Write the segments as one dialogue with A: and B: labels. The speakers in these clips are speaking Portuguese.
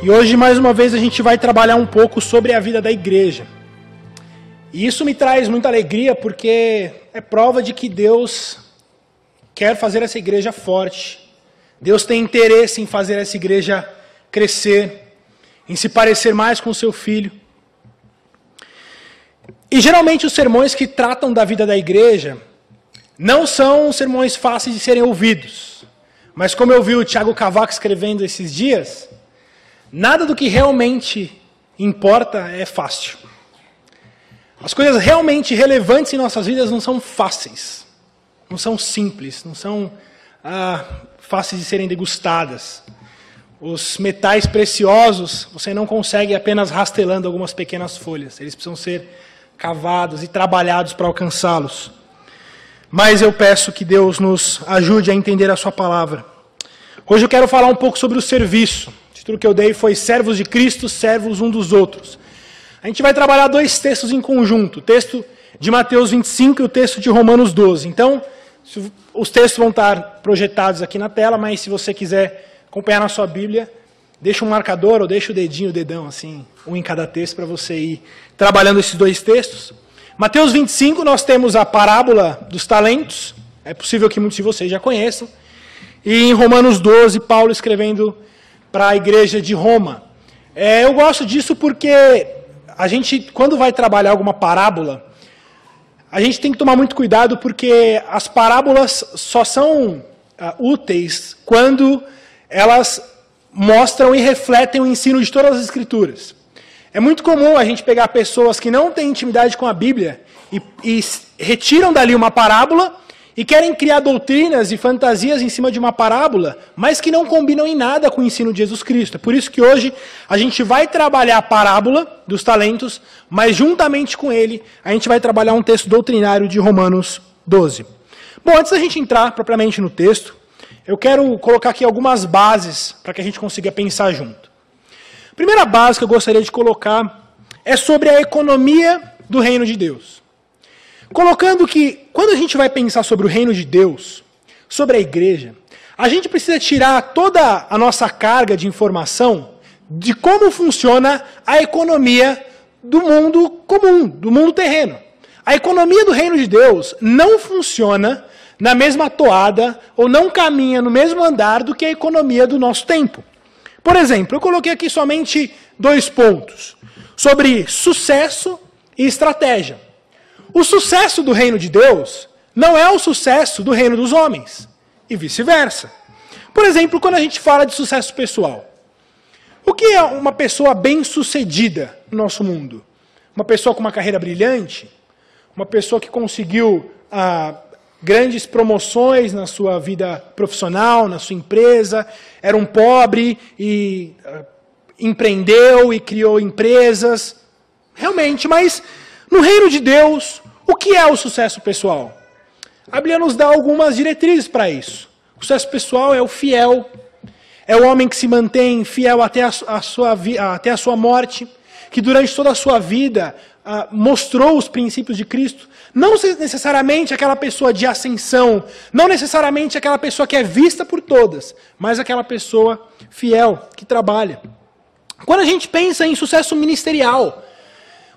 A: E hoje, mais uma vez, a gente vai trabalhar um pouco sobre a vida da igreja. E isso me traz muita alegria, porque é prova de que Deus quer fazer essa igreja forte. Deus tem interesse em fazer essa igreja crescer, em se parecer mais com o seu Filho. E geralmente os sermões que tratam da vida da igreja não são sermões fáceis de serem ouvidos. Mas como eu vi o Thiago Cavaco escrevendo esses dias, nada do que realmente importa é fácil. As coisas realmente relevantes em nossas vidas não são fáceis, não são simples, não são fáceis de serem degustadas. Os metais preciosos você não consegue apenas rastelando algumas pequenas folhas, eles precisam ser cavados e trabalhados para alcançá-los. Mas eu peço que Deus nos ajude a entender a sua palavra. Hoje eu quero falar um pouco sobre o serviço. O título que eu dei foi Servos de Cristo, Servos um dos outros. A gente vai trabalhar dois textos em conjunto, o texto de Mateus 25 e o texto de Romanos 12. Então, os textos vão estar projetados aqui na tela, mas se você quiser acompanhar na sua Bíblia, deixa um marcador ou deixa o dedinho, o dedão, assim, um em cada texto para você ir trabalhando esses dois textos. Mateus 25, nós temos a parábola dos talentos, é possível que muitos de vocês já conheçam. E em Romanos 12, Paulo escrevendo para a igreja de Roma. Eu gosto disso porque a gente, quando vai trabalhar alguma parábola, a gente tem que tomar muito cuidado porque as parábolas só são úteis quando elas mostram e refletem o ensino de todas as Escrituras. É muito comum a gente pegar pessoas que não têm intimidade com a Bíblia e retiram dali uma parábola e querem criar doutrinas e fantasias em cima de uma parábola, mas que não combinam em nada com o ensino de Jesus Cristo. É por isso que hoje a gente vai trabalhar a parábola dos talentos, mas juntamente com ele a gente vai trabalhar um texto doutrinário de Romanos 12. Bom, antes da gente entrar propriamente no texto, eu quero colocar aqui algumas bases para que a gente consiga pensar junto. A primeira base que eu gostaria de colocar é sobre a economia do reino de Deus. Colocando que, quando a gente vai pensar sobre o reino de Deus, sobre a igreja, a gente precisa tirar toda a nossa carga de informação de como funciona a economia do mundo comum, do mundo terreno. A economia do reino de Deus não funciona na mesma toada ou não caminha no mesmo andar do que a economia do nosso tempo. Por exemplo, eu coloquei aqui somente 2 pontos sobre sucesso e estratégia. O sucesso do reino de Deus não é o sucesso do reino dos homens, e vice-versa. Por exemplo, quando a gente fala de sucesso pessoal, o que é uma pessoa bem-sucedida no nosso mundo? Uma pessoa com uma carreira brilhante? Uma pessoa que conseguiu grandes promoções na sua vida profissional, na sua empresa, era um pobre e empreendeu e criou empresas. Realmente, mas no reino de Deus, o que é o sucesso pessoal? A Bíblia nos dá algumas diretrizes para isso. O sucesso pessoal é o fiel, é o homem que se mantém fiel até a sua morte, que durante toda a sua vida mostrou os princípios de Cristo. Não necessariamente aquela pessoa de ascensão, não necessariamente aquela pessoa que é vista por todas, mas aquela pessoa fiel, que trabalha. Quando a gente pensa em sucesso ministerial,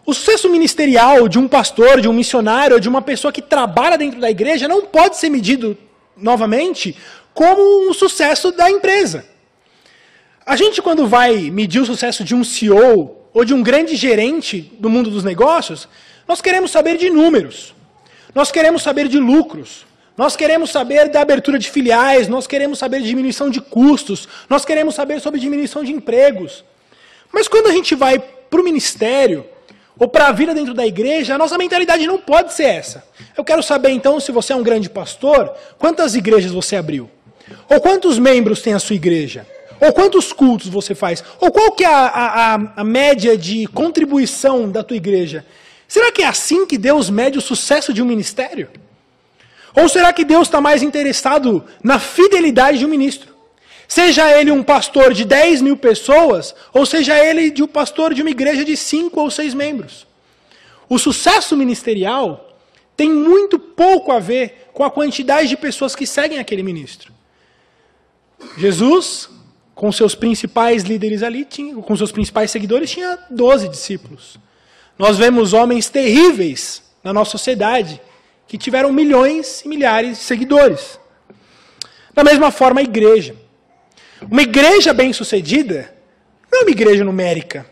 A: o sucesso ministerial de um pastor, de um missionário, ou de uma pessoa que trabalha dentro da igreja não pode ser medido, novamente, como um sucesso da empresa. A gente, quando vai medir o sucesso de um CEO ou de um grande gerente do mundo dos negócios, nós queremos saber de números, nós queremos saber de lucros, nós queremos saber da abertura de filiais, nós queremos saber de diminuição de custos, nós queremos saber sobre diminuição de empregos. Mas quando a gente vai para o ministério, ou para a vida dentro da igreja, a nossa mentalidade não pode ser essa. Eu quero saber então, se você é um grande pastor, quantas igrejas você abriu? Ou quantos membros tem a sua igreja? Ou quantos cultos você faz? Ou qual que é a média de contribuição da tua igreja? Será que é assim que Deus mede o sucesso de um ministério? Ou será que Deus está mais interessado na fidelidade de um ministro? Seja ele um pastor de 10 mil pessoas, ou seja ele um pastor de uma igreja de 5 ou 6 membros. O sucesso ministerial tem muito pouco a ver com a quantidade de pessoas que seguem aquele ministro. Jesus com seus principais líderes ali, com seus principais seguidores, tinha 12 discípulos. Nós vemos homens terríveis na nossa sociedade que tiveram milhões e milhares de seguidores. Da mesma forma, a igreja. Uma igreja bem-sucedida não é uma igreja numérica,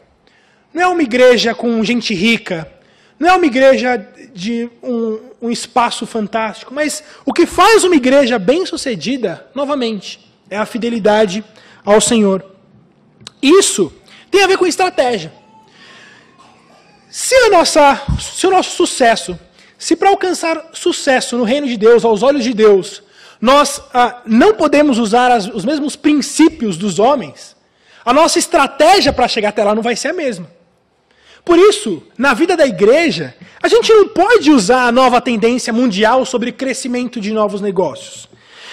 A: não é uma igreja com gente rica, não é uma igreja de um espaço fantástico, mas o que faz uma igreja bem-sucedida, novamente, é a fidelidade ao Senhor. Isso tem a ver com estratégia. Se o nosso sucesso, se para alcançar sucesso no reino de Deus, aos olhos de Deus, nós não podemos usar os mesmos princípios dos homens, a nossa estratégia para chegar até lá não vai ser a mesma. Por isso, na vida da igreja, a gente não pode usar a nova tendência mundial sobre crescimento de novos negócios.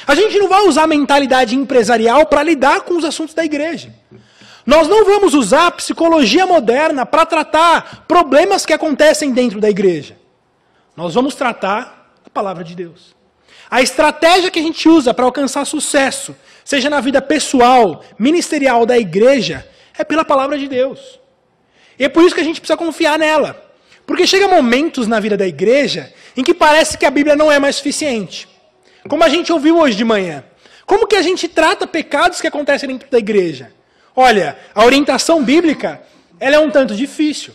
A: A gente não vai usar a mentalidade empresarial para lidar com os assuntos da igreja. Nós não vamos usar a psicologia moderna para tratar problemas que acontecem dentro da igreja. Nós vamos tratar a palavra de Deus. A estratégia que a gente usa para alcançar sucesso, seja na vida pessoal, ministerial da igreja, é pela palavra de Deus. E é por isso que a gente precisa confiar nela. Porque chega momentos na vida da igreja em que parece que a Bíblia não é mais suficiente. Como a gente ouviu hoje de manhã. Como que a gente trata pecados que acontecem dentro da igreja? Olha, a orientação bíblica, ela é um tanto difícil.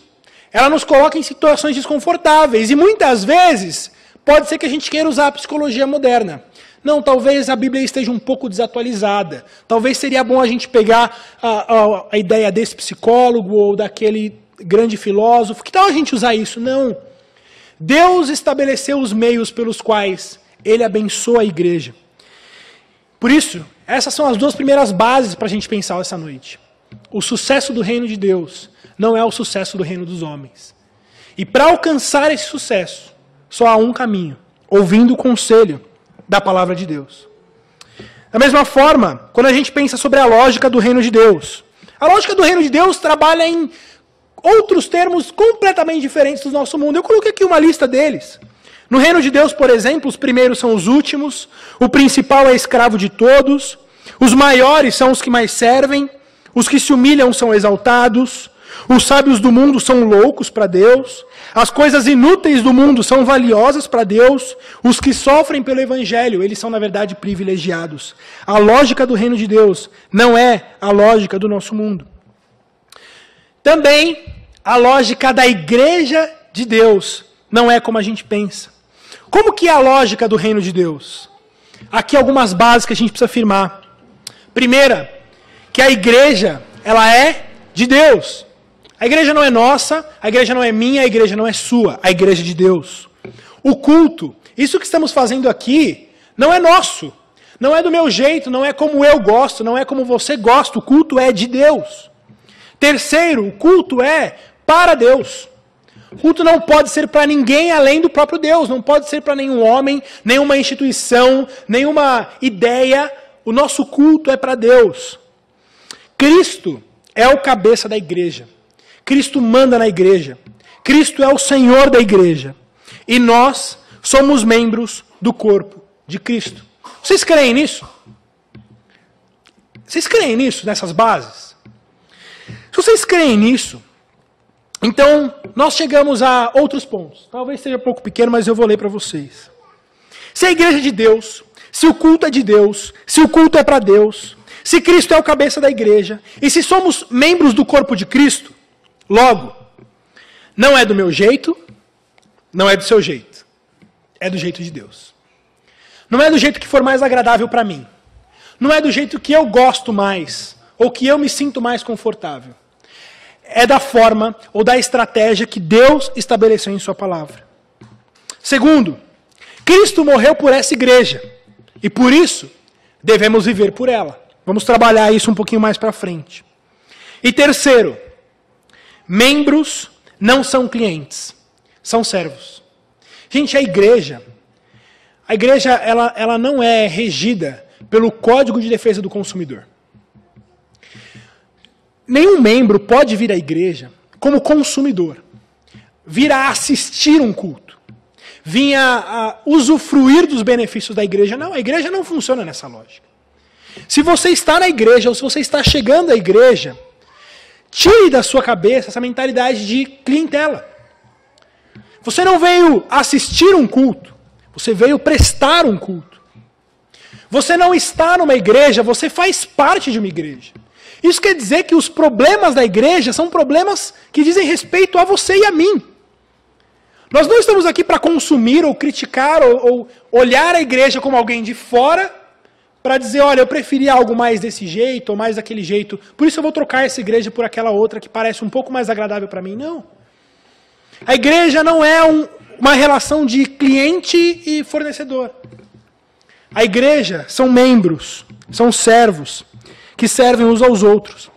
A: Ela nos coloca em situações desconfortáveis. E muitas vezes, pode ser que a gente queira usar a psicologia moderna. Não, talvez a Bíblia esteja um pouco desatualizada. Talvez seria bom a gente pegar a ideia desse psicólogo ou daquele grande filósofo. Que tal a gente usar isso? Não. Deus estabeleceu os meios pelos quais Ele abençoa a igreja. Por isso, essas são as duas primeiras bases para a gente pensar essa noite. O sucesso do reino de Deus não é o sucesso do reino dos homens. E para alcançar esse sucesso, só há um caminho. Ouvindo o conselho da palavra de Deus. Da mesma forma, quando a gente pensa sobre a lógica do reino de Deus, a lógica do reino de Deus trabalha em outros termos completamente diferentes do nosso mundo. Eu coloquei aqui uma lista deles. No reino de Deus, por exemplo, os primeiros são os últimos, o principal é escravo de todos, os maiores são os que mais servem, os que se humilham são exaltados, os sábios do mundo são loucos para Deus, as coisas inúteis do mundo são valiosas para Deus, os que sofrem pelo evangelho, eles são na verdade privilegiados. A lógica do reino de Deus não é a lógica do nosso mundo. Também a lógica da igreja de Deus não é como a gente pensa. Como que é a lógica do reino de Deus? Aqui algumas bases que a gente precisa afirmar. Primeira, que a igreja, ela é de Deus. A igreja não é nossa, a igreja não é minha, a igreja não é sua, a igreja é de Deus. O culto, isso que estamos fazendo aqui, não é nosso. Não é do meu jeito, não é como eu gosto, não é como você gosta, o culto é de Deus. Terceiro, o culto é para Deus. O culto não pode ser para ninguém além do próprio Deus, não pode ser para nenhum homem, nenhuma instituição, nenhuma ideia. O nosso culto é para Deus. Cristo é o cabeça da igreja. Cristo manda na igreja. Cristo é o Senhor da igreja. E nós somos membros do corpo de Cristo. Vocês creem nisso? Vocês creem nisso, nessas bases? Se vocês creem nisso, então nós chegamos a outros pontos. Talvez seja um pouco pequeno, mas eu vou ler para vocês. Se a igreja é de Deus, se o culto é de Deus, se o culto é para Deus, se Cristo é o cabeça da igreja, e se somos membros do corpo de Cristo, logo, não é do meu jeito, não é do seu jeito. É do jeito de Deus. Não é do jeito que for mais agradável para mim. Não é do jeito que eu gosto mais, ou que eu me sinto mais confortável. É da forma ou da estratégia que Deus estabeleceu em sua palavra. Segundo, Cristo morreu por essa igreja. E por isso, devemos viver por ela. Vamos trabalhar isso um pouquinho mais para frente. E terceiro, membros não são clientes, são servos. Gente, a igreja ela não é regida pelo Código de Defesa do Consumidor. Nenhum membro pode vir à igreja como consumidor, vir a assistir um culto, vir a usufruir dos benefícios da igreja. Não, a igreja não funciona nessa lógica. Se você está na igreja ou se você está chegando à igreja, tire da sua cabeça essa mentalidade de clientela. Você não veio assistir um culto, você veio prestar um culto. Você não está numa igreja, você faz parte de uma igreja. Isso quer dizer que os problemas da igreja são problemas que dizem respeito a você e a mim. Nós não estamos aqui para consumir ou criticar ou olhar a igreja como alguém de fora para dizer, olha, eu preferia algo mais desse jeito ou mais daquele jeito, por isso eu vou trocar essa igreja por aquela outra que parece um pouco mais agradável para mim. Não. A igreja não é uma relação de cliente e fornecedor. A igreja são membros, são servos que servem uns aos outros.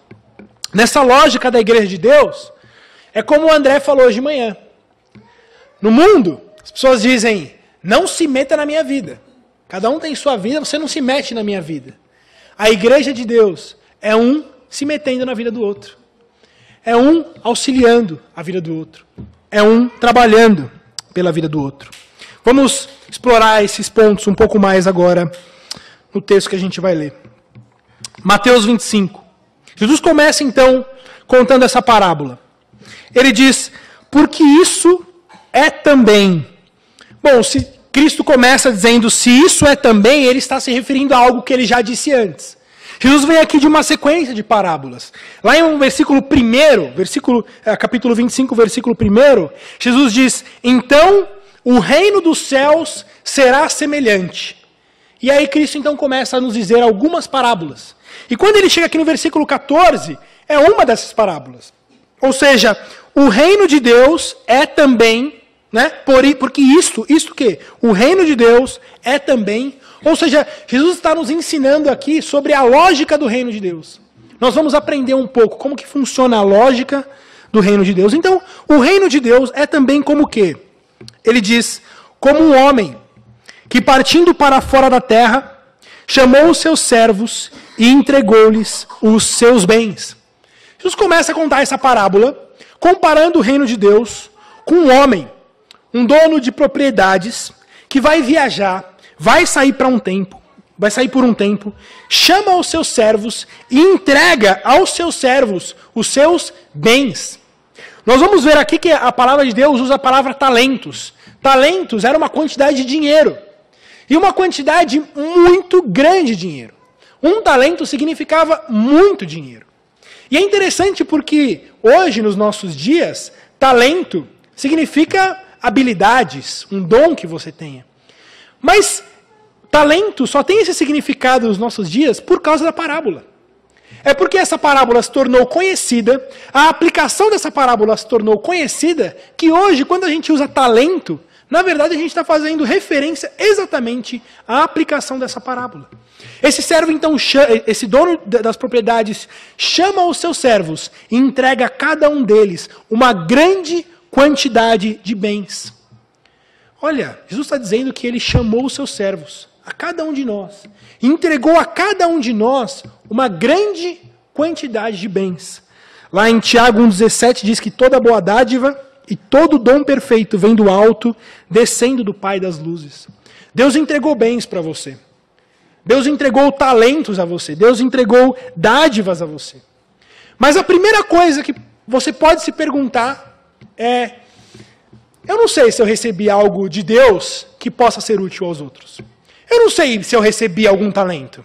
A: Nessa lógica da igreja de Deus, é como o André falou hoje de manhã. No mundo, as pessoas dizem, não se meta na minha vida. Cada um tem sua vida, você não se mete na minha vida. A igreja de Deus é um se metendo na vida do outro. É um auxiliando a vida do outro. É um trabalhando pela vida do outro. Vamos explorar esses pontos um pouco mais agora no texto que a gente vai ler. Mateus 25. Jesus começa então contando essa parábola. Ele diz, porque isso é também. Bom, se Cristo começa dizendo se isso é também, ele está se referindo a algo que ele já disse antes. Jesus vem aqui de uma sequência de parábolas. Lá em um versículo 1, capítulo 25, versículo 1, Jesus diz, então o reino dos céus será semelhante. E aí Cristo então começa a nos dizer algumas parábolas. E quando ele chega aqui no versículo 14, é uma dessas parábolas. Ou seja, o reino de Deus é também, né? Porque isto que? O reino de Deus é também. Ou seja, Jesus está nos ensinando aqui sobre a lógica do reino de Deus. Nós vamos aprender um pouco como que funciona a lógica do reino de Deus. Então, o reino de Deus é também como o quê? Ele diz, como um homem que partindo para fora da terra, chamou os seus servos e entregou-lhes os seus bens. Jesus começa a contar essa parábola, comparando o reino de Deus com um homem, um dono de propriedades, que vai viajar, vai sair por um tempo, chama os seus servos e entrega aos seus servos os seus bens. Nós vamos ver aqui que a palavra de Deus usa a palavra talentos. Talentos era uma quantidade de dinheiro. E uma quantidade muito grande de dinheiro. Um talento significava muito dinheiro. E é interessante porque hoje, nos nossos dias, talento significa habilidades, um dom que você tenha. Mas talento só tem esse significado nos nossos dias por causa da parábola. É porque essa parábola se tornou conhecida, a aplicação dessa parábola se tornou conhecida, que hoje, quando a gente usa talento, na verdade a gente está fazendo referência exatamente à aplicação dessa parábola. Esse servo, então, esse dono das propriedades, chama os seus servos e entrega a cada um deles uma grande quantidade de bens. Olha, Jesus está dizendo que ele chamou os seus servos, a cada um de nós, e entregou a cada um de nós uma grande quantidade de bens. Lá em Tiago 1,17 diz que toda boa dádiva e todo dom perfeito vem do alto, descendo do Pai das luzes. Deus entregou bens para você. Deus entregou talentos a você. Deus entregou dádivas a você. Mas a primeira coisa que você pode se perguntar é: eu não sei se eu recebi algo de Deus que possa ser útil aos outros. Eu não sei se eu recebi algum talento.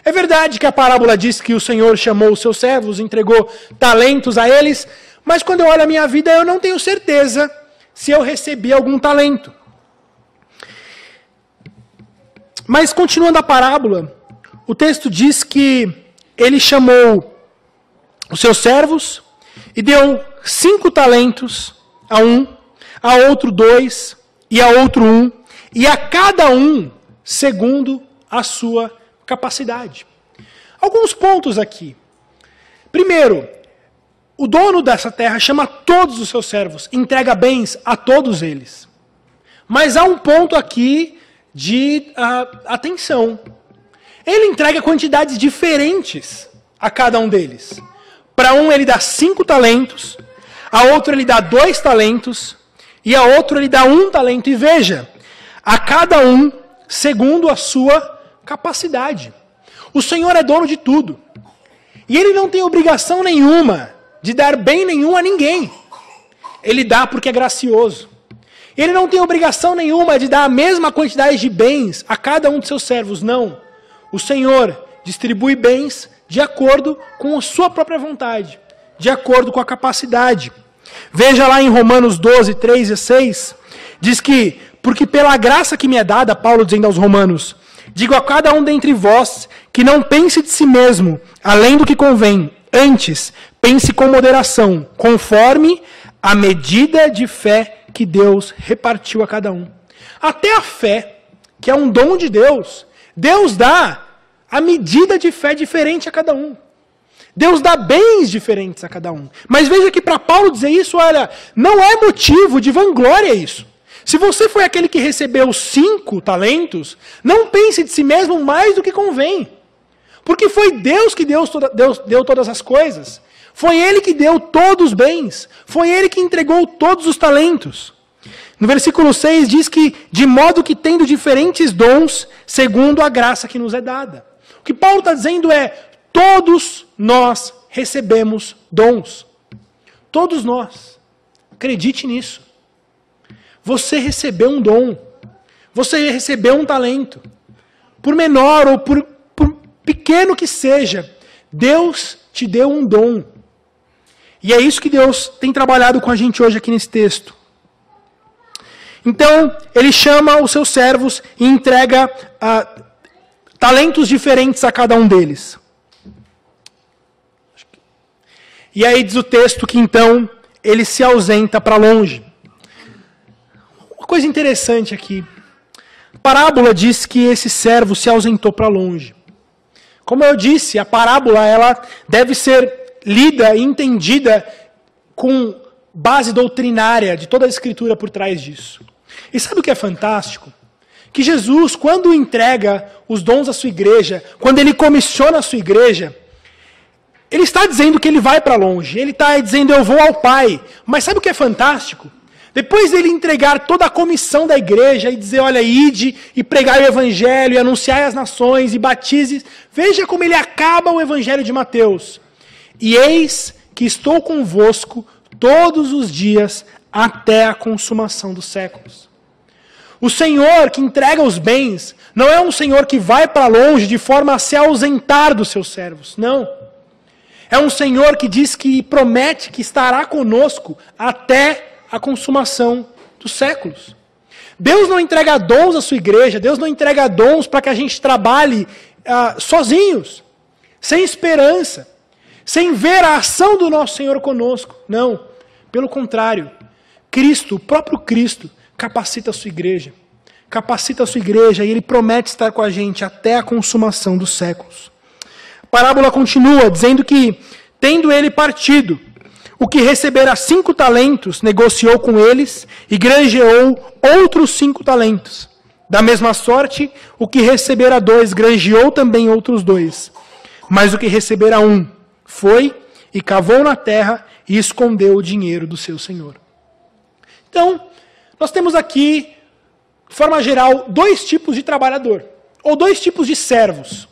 A: É verdade que a parábola diz que o Senhor chamou os seus servos, entregou talentos a eles, mas quando eu olho a minha vida, eu não tenho certeza se eu recebi algum talento. Mas continuando a parábola, o texto diz que ele chamou os seus servos e deu 5 talentos a um, a outro 2 e a outro 1, e a cada um segundo a sua capacidade. Alguns pontos aqui. Primeiro, o dono dessa terra chama todos os seus servos, entrega bens a todos eles. Mas há um ponto aqui de atenção. Ele entrega quantidades diferentes a cada um deles. Para um ele dá 5 talentos, a outro ele dá 2 talentos, e a outro ele dá 1 talento. E veja, a cada um segundo a sua capacidade. O Senhor é dono de tudo. E Ele não tem obrigação nenhuma de dar bem nenhum a ninguém. Ele dá porque é gracioso. Ele não tem obrigação nenhuma de dar a mesma quantidade de bens a cada um de seus servos, não. O Senhor distribui bens de acordo com a sua própria vontade, de acordo com a capacidade. Veja lá em Romanos 12, 3 e 6, diz que, porque pela graça que me é dada, Paulo dizendo aos romanos, digo a cada um dentre vós que não pense de si mesmo, além do que convém, antes pense com moderação, conforme a medida de fé que Deus repartiu a cada um. Até a fé, que é um dom de Deus, Deus dá a medida de fé diferente a cada um. Deus dá bens diferentes a cada um. Mas veja que para Paulo dizer isso, olha, não é motivo de vanglória isso. Se você foi aquele que recebeu 5 talentos, não pense de si mesmo mais do que convém. Porque foi Deus que deu todas as coisas. Foi Ele que deu todos os bens. Foi Ele que entregou todos os talentos. No versículo 6 diz que, de modo que tendo diferentes dons, segundo a graça que nos é dada. O que Paulo está dizendo é, todos nós recebemos dons. Todos nós. Acredite nisso. Você recebeu um dom. Você recebeu um talento. Por menor ou por pequeno que seja, Deus te deu um dom. E é isso que Deus tem trabalhado com a gente hoje aqui nesse texto. Então, Ele chama os seus servos e entrega talentos diferentes a cada um deles. E aí diz o texto que então ele se ausenta para longe. Uma coisa interessante aqui. A parábola diz que esse servo se ausentou para longe. Como eu disse, a parábola ela deve ser lida e entendida com base doutrinária de toda a Escritura por trás disso. E sabe o que é fantástico? Que Jesus, quando entrega os dons à sua igreja, quando Ele comissiona a sua igreja, Ele está dizendo que Ele vai para longe. Ele está dizendo, eu vou ao Pai. Mas sabe o que é fantástico? Depois dele entregar toda a comissão da igreja e dizer, olha, ide e pregai o evangelho, e anunciai as nações, e batize. Veja como ele acaba o evangelho de Mateus. E eis que estou convosco todos os dias até a consumação dos séculos. O Senhor que entrega os bens não é um Senhor que vai para longe de forma a se ausentar dos seus servos. Não. É um Senhor que diz que promete que estará conosco até a consumação dos séculos. Deus não entrega dons à sua igreja, Deus não entrega dons para que a gente trabalhe sozinhos, sem esperança, sem ver a ação do nosso Senhor conosco. Não, pelo contrário, Cristo, o próprio Cristo, capacita a sua igreja. Capacita a sua igreja e Ele promete estar com a gente até a consumação dos séculos. A parábola continua dizendo que, tendo Ele partido, o que recebera 5 talentos, negociou com eles e granjeou outros 5 talentos. Da mesma sorte, o que recebera 2, granjeou também outros 2. Mas o que recebera 1, foi e cavou na terra e escondeu o dinheiro do seu senhor. Então, nós temos aqui, de forma geral, 2 tipos de trabalhador, ou 2 tipos de servos.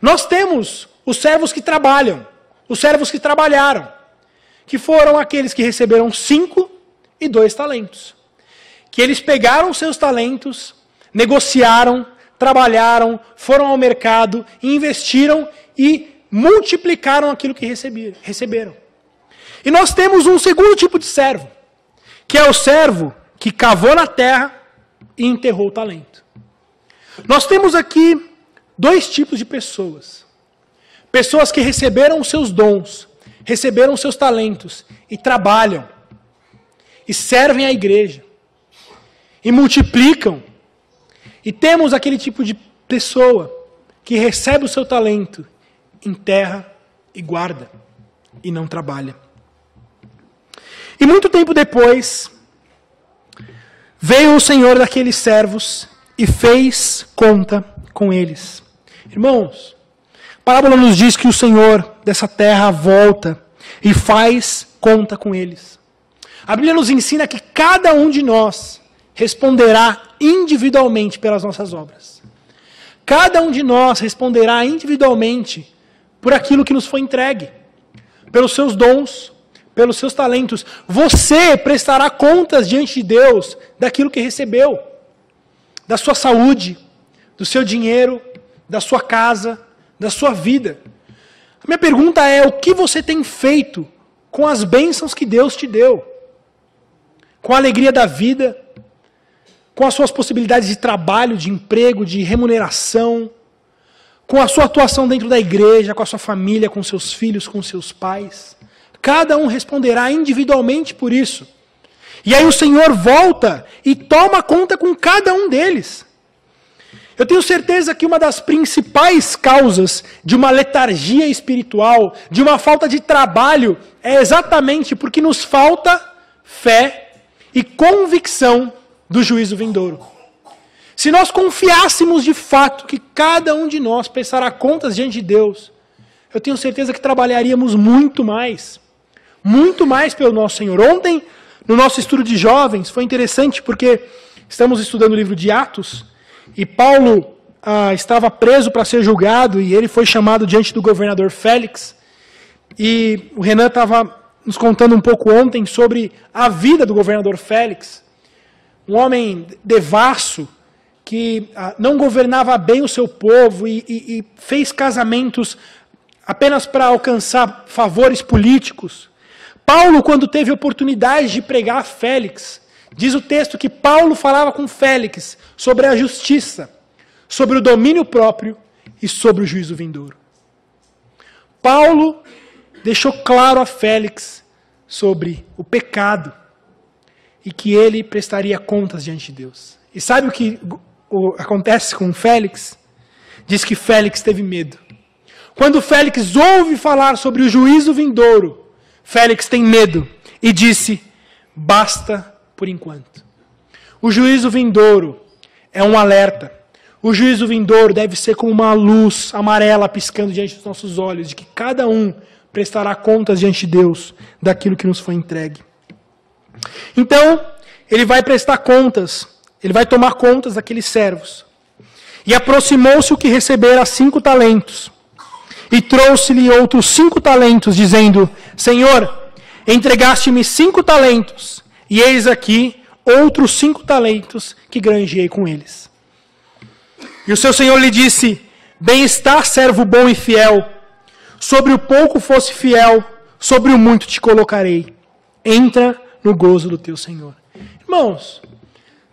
A: Nós temos os servos que trabalham, os servos que trabalharam, que foram aqueles que receberam 5 e 2 talentos. Que eles pegaram seus talentos, negociaram, trabalharam, foram ao mercado, investiram e multiplicaram aquilo que receberam. E nós temos um segundo tipo de servo, que é o servo que cavou na terra e enterrou o talento. Nós temos aqui 2 tipos de pessoas. Pessoas que receberam os seus dons, receberam seus talentos e trabalham, e servem a igreja, e multiplicam. E temos aquele tipo de pessoa que recebe o seu talento, enterra e guarda, e não trabalha. E muito tempo depois, veio o Senhor daqueles servos e fez conta com eles. Irmãos, a parábola nos diz que o Senhor dessa terra volta e faz conta com eles. A Bíblia nos ensina que cada um de nós responderá individualmente pelas nossas obras. cada um de nós responderá individualmente por aquilo que nos foi entregue, pelos seus dons, pelos seus talentos. Você prestará contas diante de Deus daquilo que recebeu, da sua saúde, do seu dinheiro, da sua casa, da sua vida. A minha pergunta é: o que você tem feito com as bênçãos que Deus te deu? Com a alegria da vida, com as suas possibilidades de trabalho, de emprego, de remuneração, com a sua atuação dentro da igreja, com a sua família, com seus filhos, com seus pais. Cada um responderá individualmente por isso. E aí o Senhor volta e toma conta com cada um deles. Eu tenho certeza que uma das principais causas de uma letargia espiritual, de uma falta de trabalho, é exatamente porque nos falta fé e convicção do juízo vindouro. Se nós confiássemos de fato que cada um de nós prestará contas diante de Deus, eu tenho certeza que trabalharíamos muito mais pelo nosso Senhor. Ontem, no nosso estudo de jovens, foi interessante porque estamos estudando o livro de Atos, e Paulo estava preso para ser julgado, e ele foi chamado diante do governador Félix, e o Renan estava nos contando um pouco ontem sobre a vida do governador Félix, um homem devasso, que não governava bem o seu povo e fez casamentos apenas para alcançar favores políticos. Paulo, quando teve oportunidade de pregar a Félix, diz o texto que Paulo falava com Félix sobre a justiça, sobre o domínio próprio e sobre o juízo vindouro. Paulo deixou claro a Félix sobre o pecado e que ele prestaria contas diante de Deus. E sabe o que acontece com Félix? Diz que Félix teve medo. Quando Félix ouve falar sobre o juízo vindouro, Félix tem medo e disse: basta por enquanto. O juízo vindouro é um alerta. O juízo vindouro deve ser como uma luz amarela piscando diante dos nossos olhos, de que cada um prestará contas diante de Deus daquilo que nos foi entregue. Então, ele vai prestar contas, ele vai tomar contas daqueles servos. E aproximou-se o que recebera 5 talentos, e trouxe-lhe outros 5 talentos, dizendo: Senhor, entregaste-me 5 talentos, e eis aqui outros 5 talentos que granjeei com eles. E o seu senhor lhe disse: bem está, servo bom e fiel, sobre o pouco fosse fiel, sobre o muito te colocarei. Entra no gozo do teu Senhor. Irmãos,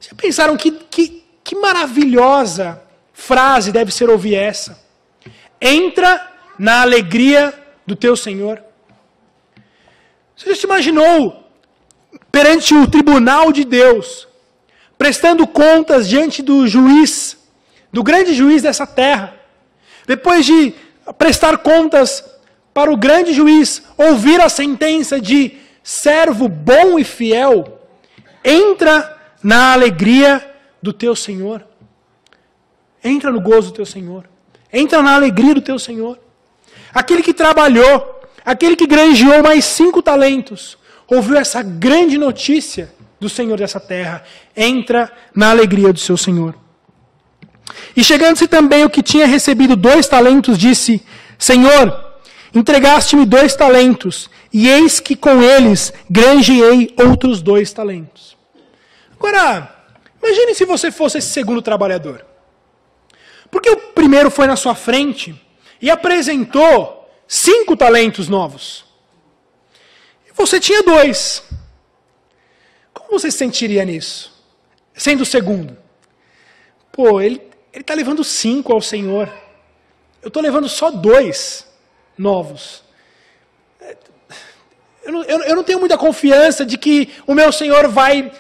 A: já pensaram que maravilhosa frase deve ser ouvir essa? Entra na alegria do teu Senhor. Você já se imaginou perante o tribunal de Deus, prestando contas diante do juiz, do grande juiz dessa terra, depois de prestar contas para o grande juiz, ouvir a sentença de servo bom e fiel, entra na alegria do teu Senhor. Entra no gozo do teu Senhor. Entra na alegria do teu Senhor. Aquele que trabalhou, aquele que granjeou mais 5 talentos, ouviu essa grande notícia do Senhor dessa terra. Entra na alegria do seu Senhor. E chegando-se também o que tinha recebido 2 talentos, disse: Senhor, entregaste-me 2 talentos, e eis que com eles granjeei outros 2 talentos. Agora, imagine se você fosse esse segundo trabalhador. Porque o primeiro foi na sua frente e apresentou 5 talentos novos. E você tinha 2. Como você se sentiria nisso? Sendo o segundo. Pô, ele está levando 5 ao Senhor. Eu estou levando só 2 novos. Eu não tenho muita confiança de que o meu Senhor vai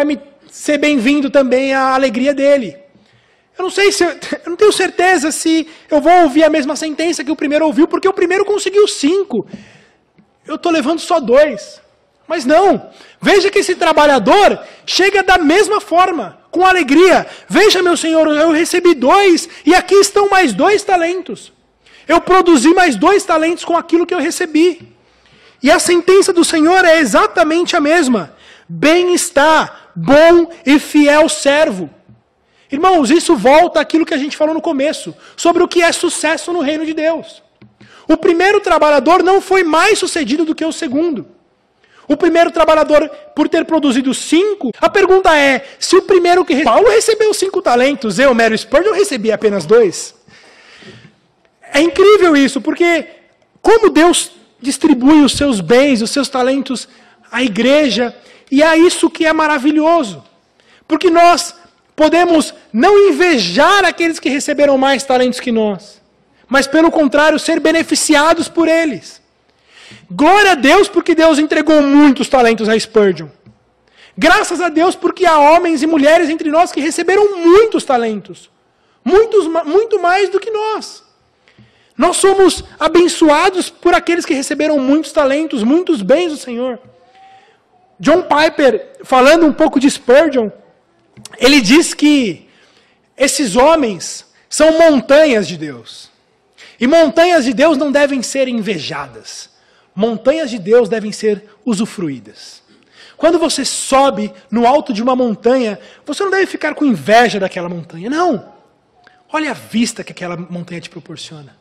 A: me ser bem-vindo também à alegria dele. Eu não tenho certeza se eu vou ouvir a mesma sentença que o primeiro ouviu, porque o primeiro conseguiu 5. Eu estou levando só 2. Mas não. Veja que esse trabalhador chega da mesma forma, com alegria. Veja, meu Senhor, eu recebi 2 e aqui estão mais 2 talentos. Eu produzi mais 2 talentos com aquilo que eu recebi. E a sentença do Senhor é exatamente a mesma. Bem está, bom e fiel servo. Irmãos, isso volta àquilo que a gente falou no começo, sobre o que é sucesso no reino de Deus. O primeiro trabalhador não foi mais sucedido do que o segundo. O primeiro trabalhador, por ter produzido 5, a pergunta é, se o primeiro que... Paulo recebeu 5 talentos, eu, Mary Spurgeon, recebi apenas 2. É incrível isso, porque como Deus distribui os seus bens, os seus talentos à igreja, e é isso que é maravilhoso. Porque nós podemos não invejar aqueles que receberam mais talentos que nós, mas pelo contrário, ser beneficiados por eles. Glória a Deus porque Deus entregou muitos talentos a Spurgeon. Graças a Deus porque há homens e mulheres entre nós que receberam muitos talentos. Muito mais do que nós. Nós somos abençoados por aqueles que receberam muitos talentos, muitos bens do Senhor. John Piper, falando um pouco de Spurgeon, ele diz que esses homens são montanhas de Deus. E montanhas de Deus não devem ser invejadas. Montanhas de Deus devem ser usufruídas. Quando você sobe no alto de uma montanha, você não deve ficar com inveja daquela montanha. Não. Olha a vista que aquela montanha te proporciona.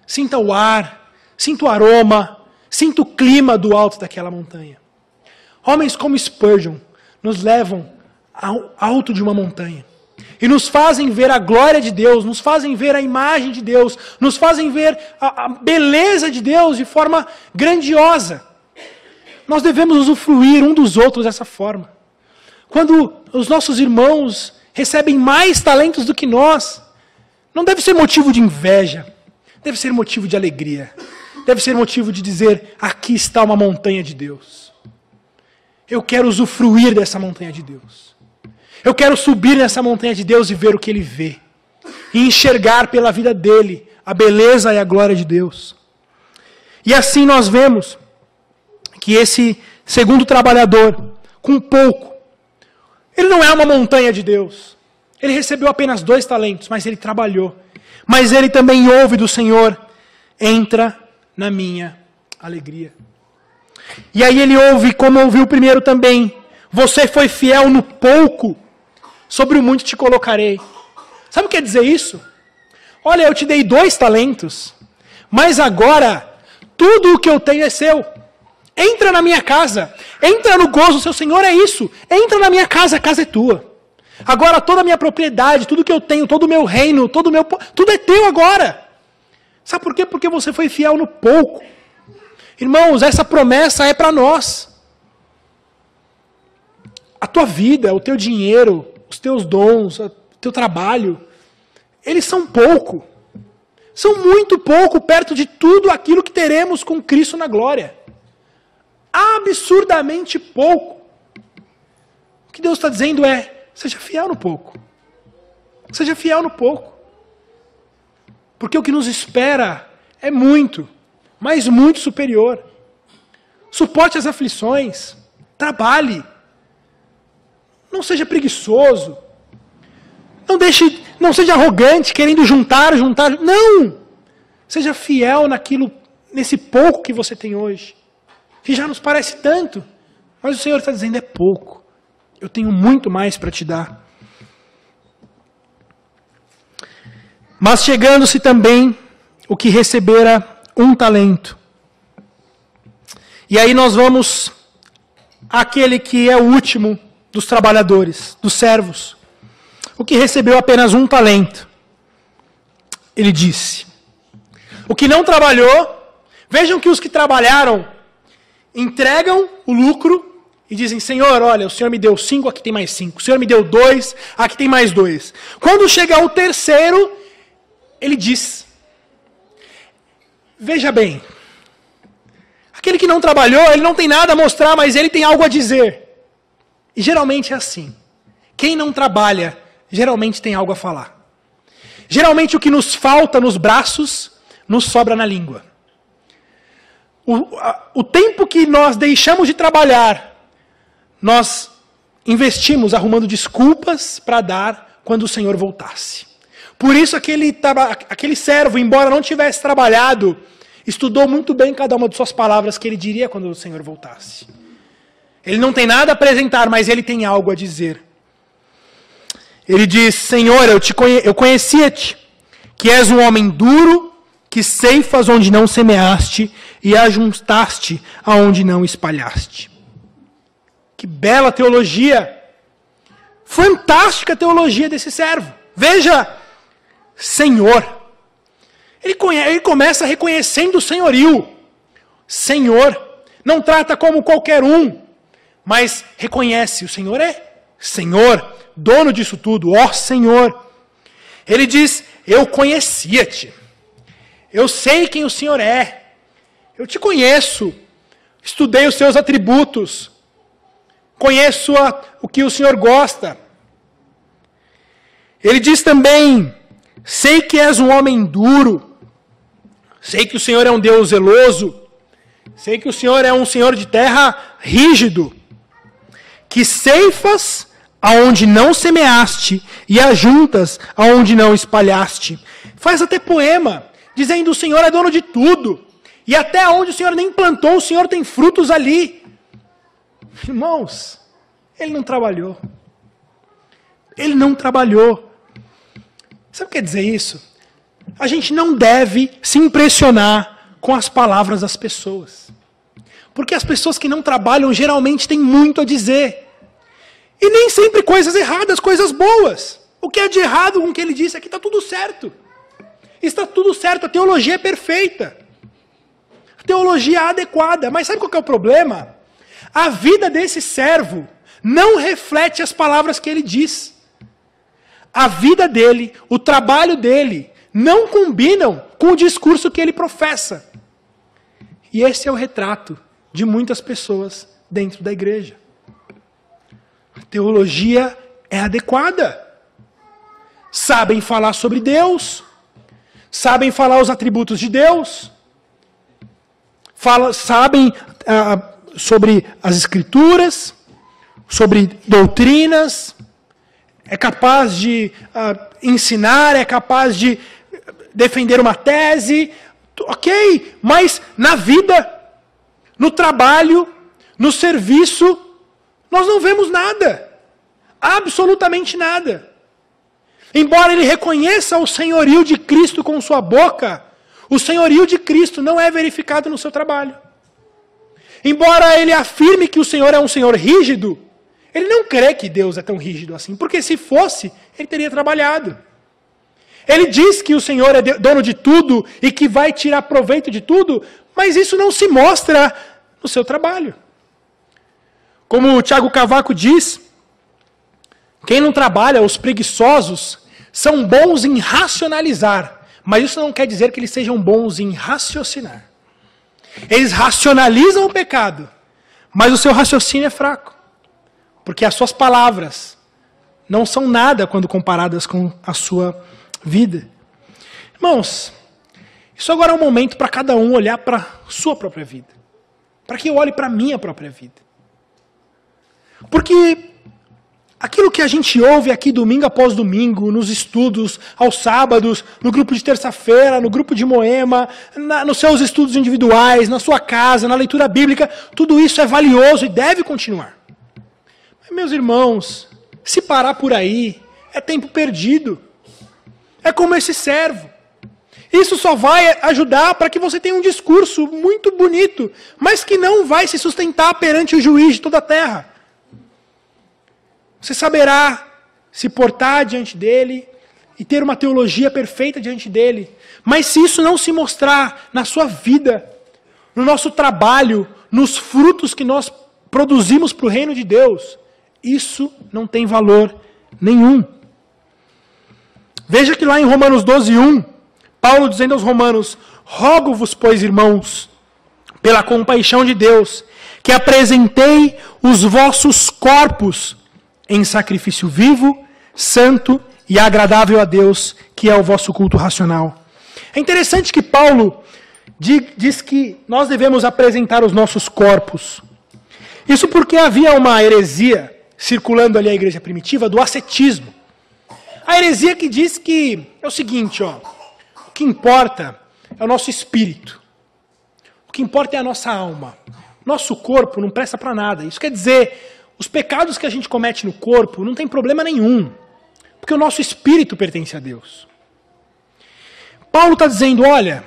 A: Sinta o ar, sinta o aroma, sinta o clima do alto daquela montanha. Homens como Spurgeon nos levam ao alto de uma montanha. E nos fazem ver a glória de Deus, nos fazem ver a imagem de Deus, nos fazem ver a beleza de Deus de forma grandiosa. Nós devemos usufruir um dos outros dessa forma. Quando os nossos irmãos recebem mais talentos do que nós, não deve ser motivo de inveja, deve ser motivo de alegria, deve ser motivo de dizer, aqui está uma montanha de Deus. Eu quero usufruir dessa montanha de Deus. Eu quero subir nessa montanha de Deus e ver o que Ele vê. E enxergar pela vida dele a beleza e a glória de Deus. E assim nós vemos que esse segundo trabalhador, com pouco, ele não é uma montanha de Deus. Ele recebeu apenas 2 talentos, mas ele trabalhou. Mas ele também ouve do Senhor, entra na minha alegria. E aí ele ouve, como ouviu o primeiro também, você foi fiel no pouco, sobre o muito te colocarei. Sabe o que quer dizer isso? Olha, eu te dei 2 talentos, mas agora tudo o que eu tenho é seu. Entra na minha casa, entra no gozo do seu Senhor, é isso. Entra na minha casa, a casa é tua. Agora toda a minha propriedade, tudo que eu tenho, todo o meu reino, tudo é teu agora. Sabe por quê? Porque você foi fiel no pouco. Irmãos, essa promessa é para nós. A tua vida, o teu dinheiro, os teus dons, o teu trabalho, eles são pouco. São muito pouco perto de tudo aquilo que teremos com Cristo na glória. Absurdamente pouco. O que Deus está dizendo é, seja fiel no pouco. Seja fiel no pouco. Porque o que nos espera é muito, mas muito superior. Suporte as aflições. Trabalhe. Não seja preguiçoso. Não seja arrogante, querendo juntar. Não! Seja fiel nesse pouco que você tem hoje. Que já nos parece tanto. Mas o Senhor está dizendo, é pouco. Eu tenho muito mais para te dar. Mas chegando-se também o que recebera 1 talento. E aí nós vamos àquele que é o último dos trabalhadores, dos servos. O que recebeu apenas 1 talento. Ele disse. O que não trabalhou, vejam que os que trabalharam entregam o lucro e dizem, Senhor, olha, o Senhor me deu 5, aqui tem mais 5. O Senhor me deu 2, aqui tem mais 2. Quando chega o terceiro, ele diz, veja bem, aquele que não trabalhou, ele não tem nada a mostrar, mas ele tem algo a dizer. E geralmente é assim. Quem não trabalha, geralmente tem algo a falar. Geralmente o que nos falta nos braços, nos sobra na língua. O tempo que nós deixamos de trabalhar, nós investimos arrumando desculpas para dar quando o Senhor voltasse. Por isso aquele servo, embora não tivesse trabalhado, estudou muito bem cada uma de suas palavras que ele diria quando o Senhor voltasse. Ele não tem nada a apresentar, mas ele tem algo a dizer. Ele diz: Senhor, eu conhecia-te, que és um homem duro, que ceifas onde não semeaste e ajuntaste aonde não espalhaste. Que bela teologia! Fantástica teologia desse servo. Veja, Senhor. Ele começa reconhecendo o senhorio. Senhor. Não trata como qualquer um, mas reconhece: o Senhor é Senhor, dono disso tudo, ó Senhor. Ele diz: eu conhecia-te. Eu sei quem o Senhor é. Eu te conheço. Estudei os seus atributos. Conheço o que o Senhor gosta. Ele diz também: sei que és um homem duro. Sei que o Senhor é um Deus zeloso. Sei que o Senhor é um Senhor de terra rígido. Que ceifas aonde não semeaste e ajuntas aonde não espalhaste. Faz até poema, dizendo: o Senhor é dono de tudo. E até onde o Senhor nem plantou, o Senhor tem frutos ali. Irmãos, ele não trabalhou. Ele não trabalhou. Sabe o que quer dizer isso? A gente não deve se impressionar com as palavras das pessoas. Porque as pessoas que não trabalham geralmente têm muito a dizer. E nem sempre coisas erradas, coisas boas. O que é de errado com o que ele disse aqui? Está tudo certo. Está tudo certo, a teologia é perfeita. A teologia é adequada. Mas sabe qual que é o problema? A vida desse servo não reflete as palavras que ele diz. A vida dele, o trabalho dele, não combinam com o discurso que ele professa. E esse é o retrato de muitas pessoas dentro da igreja. A teologia é adequada. Sabem falar sobre Deus, sabem falar os atributos de Deus, sabem sobre as Escrituras, sobre doutrinas, é capaz de ensinar, é capaz de defender uma tese, ok, mas na vida, no trabalho, no serviço, nós não vemos nada, absolutamente nada. Embora ele reconheça o senhorio de Cristo com sua boca, o senhorio de Cristo não é verificado no seu trabalho. Embora ele afirme que o Senhor é um Senhor rígido, ele não crê que Deus é tão rígido assim, porque se fosse, ele teria trabalhado. Ele diz que o Senhor é dono de tudo e que vai tirar proveito de tudo, mas isso não se mostra no seu trabalho. Como o Tiago Cavaco diz, quem não trabalha, os preguiçosos, são bons em racionalizar, mas isso não quer dizer que eles sejam bons em raciocinar. Eles racionalizam o pecado, mas o seu raciocínio é fraco, porque as suas palavras não são nada quando comparadas com a sua vida. Irmãos, isso agora é um momento para cada um olhar para a sua própria vida, para que eu olhe para a minha própria vida. Porque aquilo que a gente ouve aqui domingo após domingo, nos estudos, aos sábados, no grupo de terça-feira, no grupo de Moema, nos seus estudos individuais, na sua casa, na leitura bíblica, tudo isso é valioso e deve continuar. Mas, meus irmãos, se parar por aí, é tempo perdido. É como esse servo. Isso só vai ajudar para que você tenha um discurso muito bonito, mas que não vai se sustentar perante o juiz de toda a terra. Você saberá se portar diante dele e ter uma teologia perfeita diante dele. Mas se isso não se mostrar na sua vida, no nosso trabalho, nos frutos que nós produzimos para o reino de Deus, isso não tem valor nenhum. Veja que lá em Romanos 12:1, Paulo dizendo aos romanos: rogo-vos, pois, irmãos, pela compaixão de Deus, que apresentei os vossos corpos em sacrifício vivo, santo e agradável a Deus, que é o vosso culto racional. É interessante que Paulo diz que nós devemos apresentar os nossos corpos. Isso porque havia uma heresia circulando ali a igreja primitiva do ascetismo. A heresia que diz que é o seguinte, o que importa é o nosso espírito. O que importa é a nossa alma. Nosso corpo não presta para nada. Isso quer dizer, os pecados que a gente comete no corpo não tem problema nenhum. Porque o nosso espírito pertence a Deus. Paulo está dizendo, olha,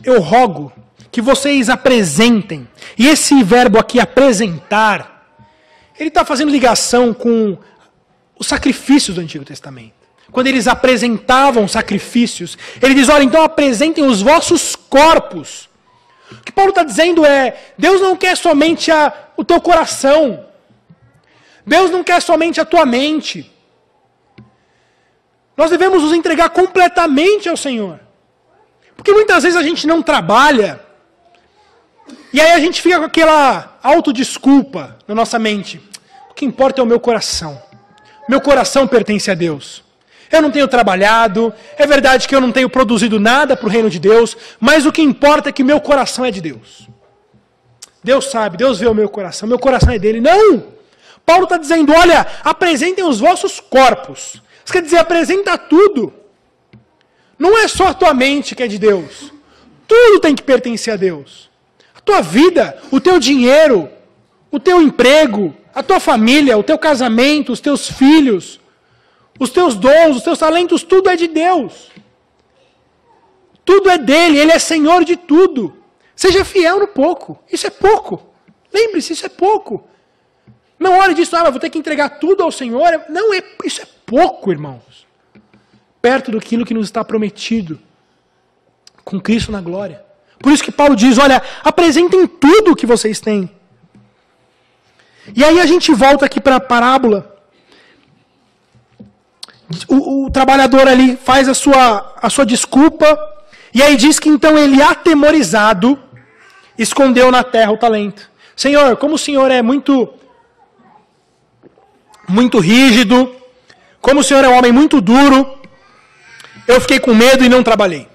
A: eu rogo que vocês apresentem. E esse verbo aqui, apresentar, ele está fazendo ligação com os sacrifícios do Antigo Testamento. Quando eles apresentavam sacrifícios, ele diz, olha, então apresentem os vossos corpos. O que Paulo está dizendo é, Deus não quer somente o teu coração. Deus não quer somente a tua mente. Nós devemos nos entregar completamente ao Senhor. Porque muitas vezes a gente não trabalha, e aí a gente fica com aquela autodesculpa na nossa mente. O que importa é o meu coração. Meu coração pertence a Deus. Eu não tenho trabalhado, é verdade que eu não tenho produzido nada para o reino de Deus, mas o que importa é que meu coração é de Deus. Deus sabe, Deus vê o meu coração é dele. Não! Paulo está dizendo, olha, apresentem os vossos corpos. Isso quer dizer, apresenta tudo. Não é só a tua mente que é de Deus. Tudo tem que pertencer a Deus. A tua vida, o teu dinheiro, o teu emprego, a tua família, o teu casamento, os teus filhos, os teus dons, os teus talentos, tudo é de Deus. Tudo é dele, ele é Senhor de tudo. Seja fiel no pouco. Isso é pouco. Lembre-se, isso é pouco. Não olhe disso, vou ter que entregar tudo ao Senhor. Não, isso é pouco, irmãos. Perto daquilo que nos está prometido. Com Cristo na glória. Por isso que Paulo diz, olha, apresentem tudo o que vocês têm. E aí a gente volta aqui para a parábola. O trabalhador ali faz a sua desculpa, e aí diz que então ele, atemorizado, escondeu na terra o talento. Senhor, como o Senhor é muito rígido, como o Senhor é um homem muito duro, eu fiquei com medo e não trabalhei.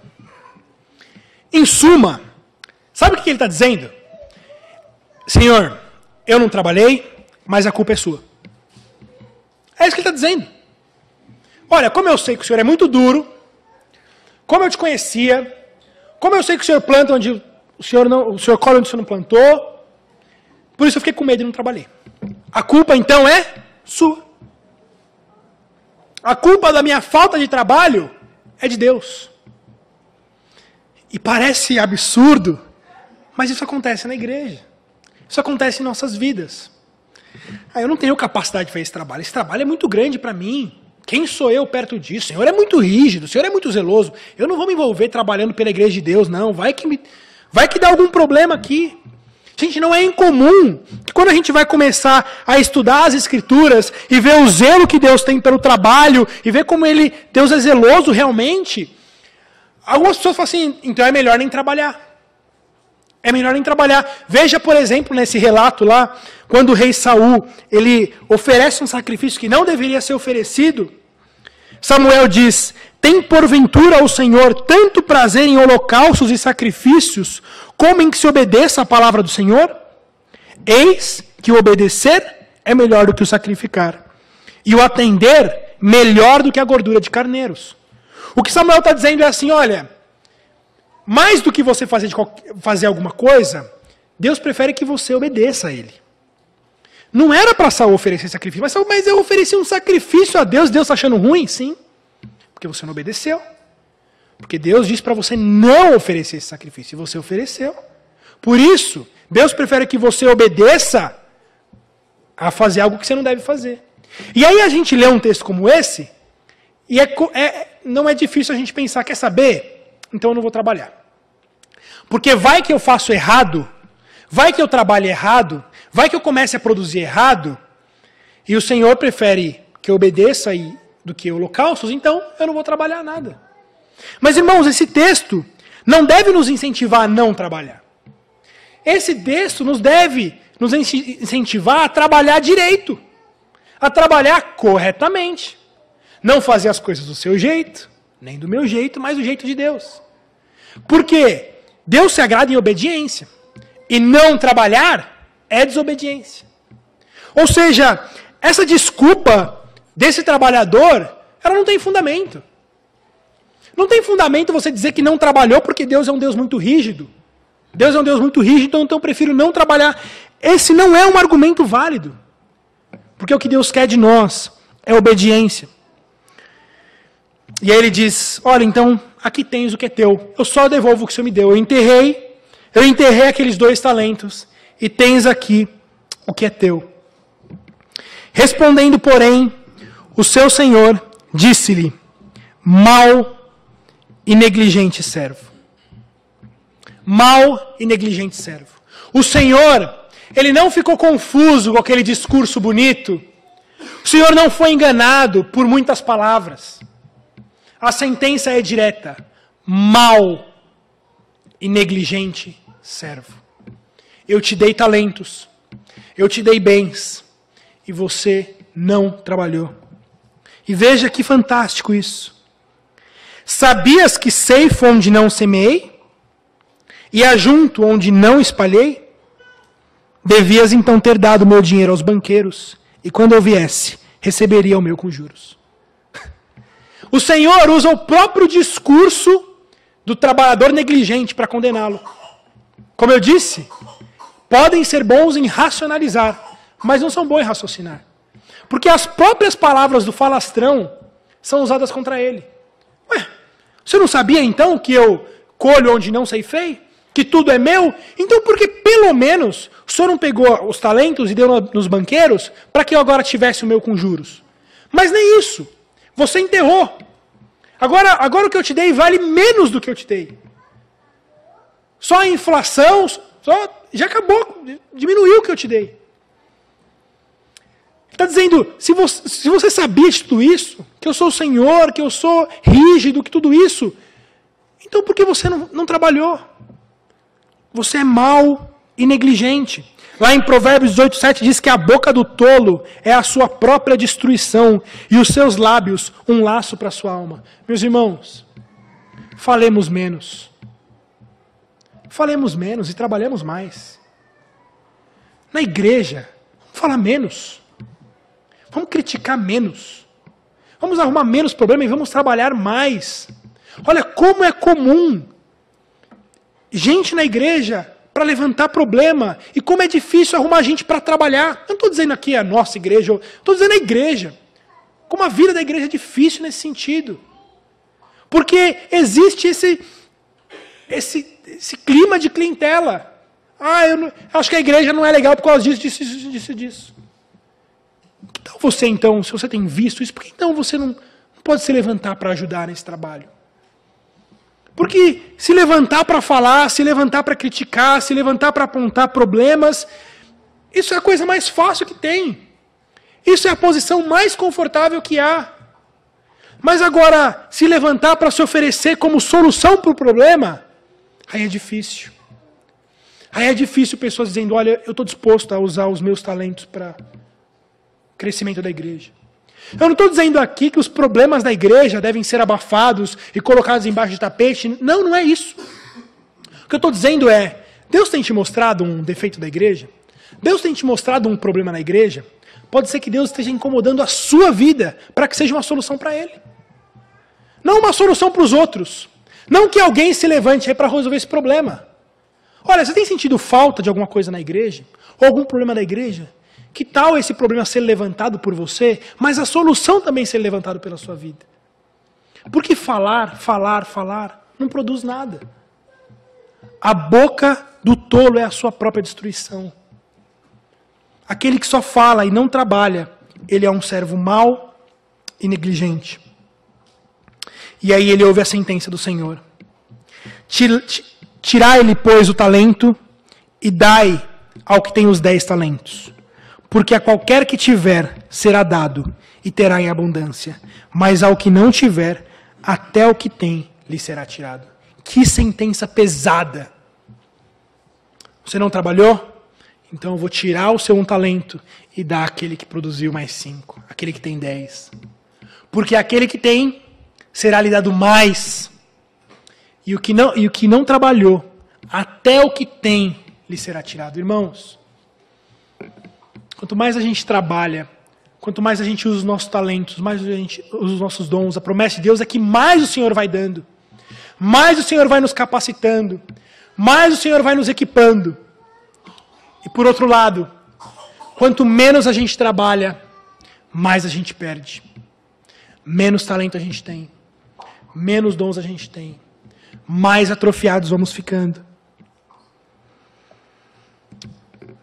A: Em suma, sabe o que ele está dizendo? Senhor, eu não trabalhei, mas a culpa é sua. É isso que ele está dizendo. Olha, como eu sei que o Senhor é muito duro, como eu te conhecia, como eu sei que o Senhor planta onde o Senhor colhe onde o Senhor não plantou, por isso eu fiquei com medo e não trabalhei. A culpa então é sua. A culpa da minha falta de trabalho é de Deus. E parece absurdo, mas isso acontece na igreja. Isso acontece em nossas vidas. Eu não tenho capacidade de fazer esse trabalho. Esse trabalho é muito grande para mim. Quem sou eu perto disso? O Senhor é muito rígido, o Senhor é muito zeloso. Eu não vou me envolver trabalhando pela igreja de Deus, não. Vai que dá algum problema aqui. Gente, não é incomum que quando a gente vai começar a estudar as Escrituras e ver o zelo que Deus tem pelo trabalho e ver como Deus é zeloso realmente, algumas pessoas falam assim, então é melhor nem trabalhar. É melhor nem trabalhar. Veja, por exemplo, nesse relato lá, quando o rei Saul, ele oferece um sacrifício que não deveria ser oferecido, Samuel diz, tem porventura ao Senhor tanto prazer em holocaustos e sacrifícios, como em que se obedeça a palavra do Senhor? Eis que o obedecer é melhor do que o sacrificar, e o atender melhor do que a gordura de carneiros. O que Samuel está dizendo é assim, olha, mais do que você fazer alguma coisa, Deus prefere que você obedeça a Ele. Não era para Saul oferecer sacrifício, mas eu ofereci um sacrifício a Deus, Deus está achando ruim? Sim, porque você não obedeceu. Porque Deus disse para você não oferecer esse sacrifício, e você ofereceu. Por isso, Deus prefere que você obedeça a fazer algo que você não deve fazer. E aí a gente lê um texto como esse, e não é difícil a gente pensar, quer saber? Então eu não vou trabalhar. Porque vai que eu faço errado, vai que eu trabalhe errado, vai que eu comece a produzir errado, e o Senhor prefere que eu obedeça do que holocaustos, então eu não vou trabalhar nada. Mas, irmãos, esse texto não deve nos incentivar a não trabalhar. Esse texto deve nos incentivar a trabalhar direito, a trabalhar corretamente. Não fazer as coisas do seu jeito, nem do meu jeito, mas do jeito de Deus. Porque Deus se agrada em obediência. E não trabalhar é desobediência. Ou seja, essa desculpa desse trabalhador, ela não tem fundamento. Não tem fundamento você dizer que não trabalhou porque Deus é um Deus muito rígido. Deus é um Deus muito rígido, então eu prefiro não trabalhar. Esse não é um argumento válido. Porque o que Deus quer de nós é obediência. E aí ele diz, olha, então, aqui tens o que é teu. Eu só devolvo o que o Senhor me deu. Eu enterrei aqueles 2 talentos. E tens aqui o que é teu. Respondendo, porém, o seu senhor disse-lhe, mau e negligente servo. Mau e negligente servo. O Senhor, ele não ficou confuso com aquele discurso bonito. O Senhor não foi enganado por muitas palavras. A sentença é direta. Mau e negligente servo. Eu te dei talentos. Eu te dei bens. E você não trabalhou. E veja que fantástico isso. Sabias que ceifo onde não semeei? E ajunto onde não espalhei? Devias então ter dado meu dinheiro aos banqueiros, e quando eu viesse, receberia o meu com juros. O Senhor usa o próprio discurso do trabalhador negligente para condená-lo. Como eu disse, podem ser bons em racionalizar, mas não são bons em raciocinar. Porque as próprias palavras do falastrão são usadas contra ele. Ué, você não sabia então que eu colho onde não ceifei? Que tudo é meu? Então por que pelo menos o senhor não pegou os talentos e deu nos banqueiros para que eu agora tivesse o meu com juros? Mas nem isso. Você enterrou. Agora o que eu te dei vale menos do que eu te dei. Só a inflação já acabou, diminuiu o que eu te dei. Está dizendo, se você sabia de tudo isso, que eu sou o Senhor, que eu sou rígido, que tudo isso, então por que você não trabalhou? Você é mau e negligente. Lá em Provérbios 18:7 diz que a boca do tolo é a sua própria destruição e os seus lábios um laço para a sua alma. Meus irmãos, falemos menos. Falemos menos e trabalhemos mais. Na igreja, vamos falar menos. Vamos criticar menos. Vamos arrumar menos problema e vamos trabalhar mais. Olha como é comum gente na igreja para levantar problema. E como é difícil arrumar gente para trabalhar. Eu não estou dizendo aqui a nossa igreja, estou dizendo a igreja. Como a vida da igreja é difícil nesse sentido. Porque existe esse clima de clientela. Eu acho que a igreja não é legal por causa disso. Que tal você então, se você tem visto isso, por que então você não pode se levantar para ajudar nesse trabalho? Porque se levantar para falar, se levantar para criticar, se levantar para apontar problemas, isso é a coisa mais fácil que tem. Isso é a posição mais confortável que há. Mas agora, se levantar para se oferecer como solução para o problema, aí é difícil. Aí é difícil pessoas dizendo, olha, eu estou disposto a usar os meus talentos para o crescimento da igreja. Eu não estou dizendo aqui que os problemas da igreja devem ser abafados e colocados embaixo de tapete. Não, não é isso. O que eu estou dizendo é, Deus tem te mostrado um defeito da igreja? Deus tem te mostrado um problema na igreja? Pode ser que Deus esteja incomodando a sua vida para que seja uma solução para Ele. Não uma solução para os outros. Não que alguém se levante aí para resolver esse problema. Olha, você tem sentido falta de alguma coisa na igreja? Ou algum problema da igreja? Que tal esse problema ser levantado por você, mas a solução também ser levantada pela sua vida? Porque falar não produz nada. A boca do tolo é a sua própria destruição. Aquele que só fala e não trabalha, ele é um servo mau e negligente. E aí ele ouve a sentença do Senhor. Tirai-lhe, pois, o talento e dai ao que tem os 10 talentos. Porque a qualquer que tiver, será dado, e terá em abundância. Mas ao que não tiver, até o que tem, lhe será tirado. Que sentença pesada. Você não trabalhou? Então eu vou tirar o seu 1 talento e dar àquele que produziu mais 5. Aquele que tem 10. Porque aquele que tem, será lhe dado mais. E o que não trabalhou, até o que tem, lhe será tirado. Irmãos, quanto mais a gente trabalha, quanto mais a gente usa os nossos talentos, mais a gente usa os nossos dons, a promessa de Deus é que mais o Senhor vai dando, mais o Senhor vai nos capacitando, mais o Senhor vai nos equipando. E por outro lado, quanto menos a gente trabalha, mais a gente perde. Menos talento a gente tem. menos dons a gente tem, mais atrofiados vamos ficando.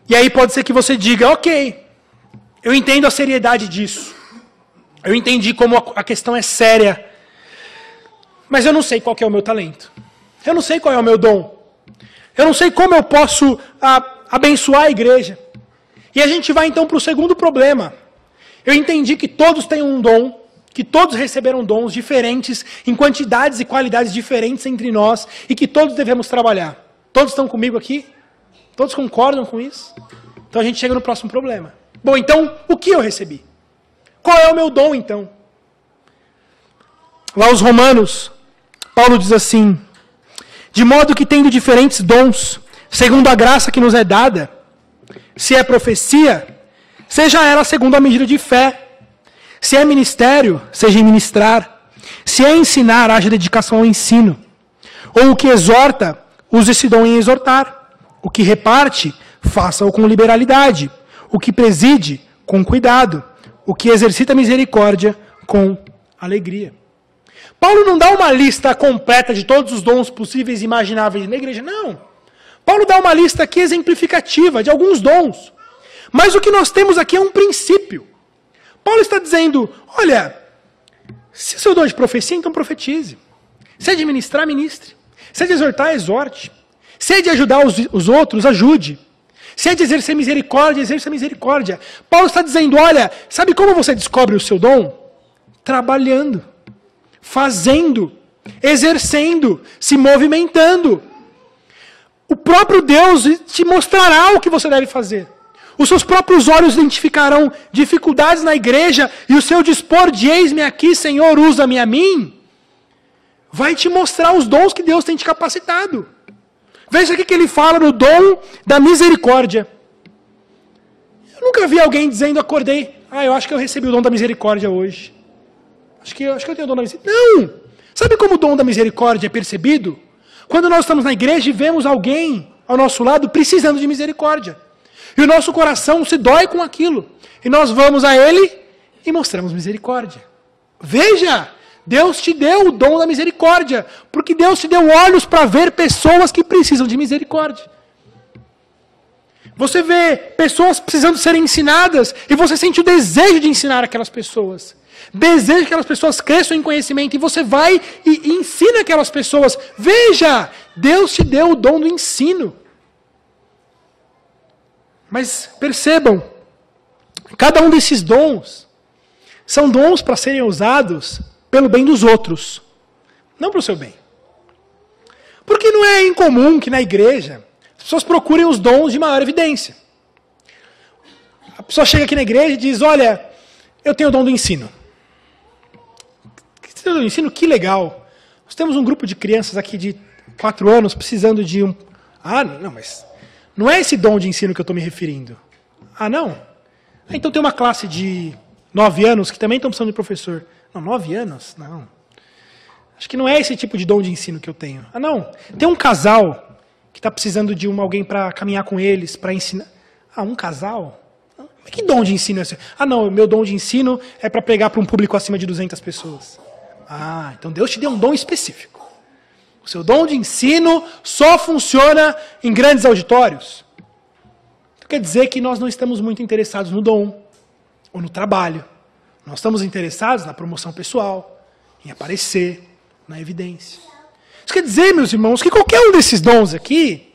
A: E aí pode ser que você diga, ok, eu entendo a seriedade disso. Eu entendi como a questão é séria. Mas eu não sei qual que é o meu talento. Eu não sei qual é o meu dom. Eu não sei como eu posso abençoar a igreja. E a gente vai então para o segundo problema. Eu entendi que todos têm um dom, que todos receberam dons diferentes, em quantidades e qualidades diferentes entre nós, e que todos devemos trabalhar. Todos estão comigo aqui? Todos concordam com isso? Então a gente chega no próximo problema. Bom, então, o que eu recebi? Qual é o meu dom, então? Lá os Romanos, Paulo diz assim, de modo que tendo diferentes dons, segundo a graça que nos é dada, se é profecia, seja ela segundo a medida de fé. Se é ministério, seja em ministrar. Se é ensinar, haja dedicação ao ensino. Ou o que exorta, use esse dom em exortar. O que reparte, faça-o com liberalidade. O que preside, com cuidado. O que exercita misericórdia, com alegria. Paulo não dá uma lista completa de todos os dons possíveis e imagináveis na igreja, não. Paulo dá uma lista aqui exemplificativa de alguns dons. Mas o que nós temos aqui é um princípio. Paulo está dizendo, olha, se o seu dom é de profecia, então profetize. Se é de ministrar, ministre. Se é de exortar, exorte. Se é de ajudar os outros, ajude. Se é de exercer misericórdia, exerça misericórdia. Paulo está dizendo, olha, sabe como você descobre o seu dom? Trabalhando, fazendo, exercendo, se movimentando. O próprio Deus te mostrará o que você deve fazer. Os seus próprios olhos identificarão dificuldades na igreja e o seu dispor de eis-me aqui, Senhor, usa-me a mim, vai te mostrar os dons que Deus tem te capacitado. Veja aqui que ele fala no dom da misericórdia. Eu nunca vi alguém dizendo, acordei, eu acho que eu recebi o dom da misericórdia hoje. Acho que eu tenho o dom da misericórdia. Não! Sabe como o dom da misericórdia é percebido? Quando nós estamos na igreja e vemos alguém ao nosso lado precisando de misericórdia. E o nosso coração se dói com aquilo. E nós vamos a ele e mostramos misericórdia. Veja, Deus te deu o dom da misericórdia. Porque Deus te deu olhos para ver pessoas que precisam de misericórdia. Você vê pessoas precisando ser ensinadas e você sente o desejo de ensinar aquelas pessoas. Deseja que aquelas pessoas cresçam em conhecimento e você vai e ensina aquelas pessoas. Veja, Deus te deu o dom do ensino. Mas percebam, cada um desses dons são dons para serem usados pelo bem dos outros, não para o seu bem. Porque não é incomum que na igreja as pessoas procurem os dons de maior evidência. A pessoa chega aqui na igreja e diz, olha, eu tenho o dom do ensino. Você tem o dom do ensino? Que legal. Nós temos um grupo de crianças aqui de 4 anos precisando de um... não, mas não é esse dom de ensino que eu estou me referindo. Não? Então tem uma classe de 9 anos que também estão precisando de professor. Não, 9 anos? Não. Acho que não é esse tipo de dom de ensino que eu tenho. Não. Tem um casal que está precisando de alguém para caminhar com eles, para ensinar. Um casal? Que dom de ensino é esse? Não, meu dom de ensino é para pregar para um público acima de 200 pessoas. Então Deus te deu um dom específico. O seu dom de ensino só funciona em grandes auditórios. Isso quer dizer que nós não estamos muito interessados no dom ou no trabalho. Nós estamos interessados na promoção pessoal, em aparecer, na evidência. Isso quer dizer, meus irmãos, que qualquer um desses dons aqui,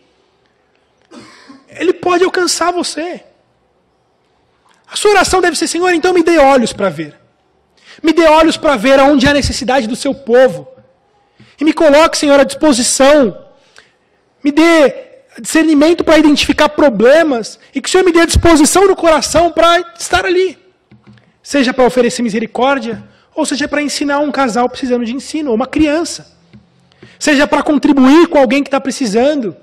A: ele pode alcançar você. A sua oração deve ser, Senhor, então me dê olhos para ver. Me dê olhos para ver aonde há necessidade do seu povo. E me coloque, Senhor, à disposição. Me dê discernimento para identificar problemas. E que o Senhor me dê disposição no coração para estar ali. Seja para oferecer misericórdia, ou seja para ensinar um casal precisando de ensino, ou uma criança. Seja para contribuir com alguém que está precisando.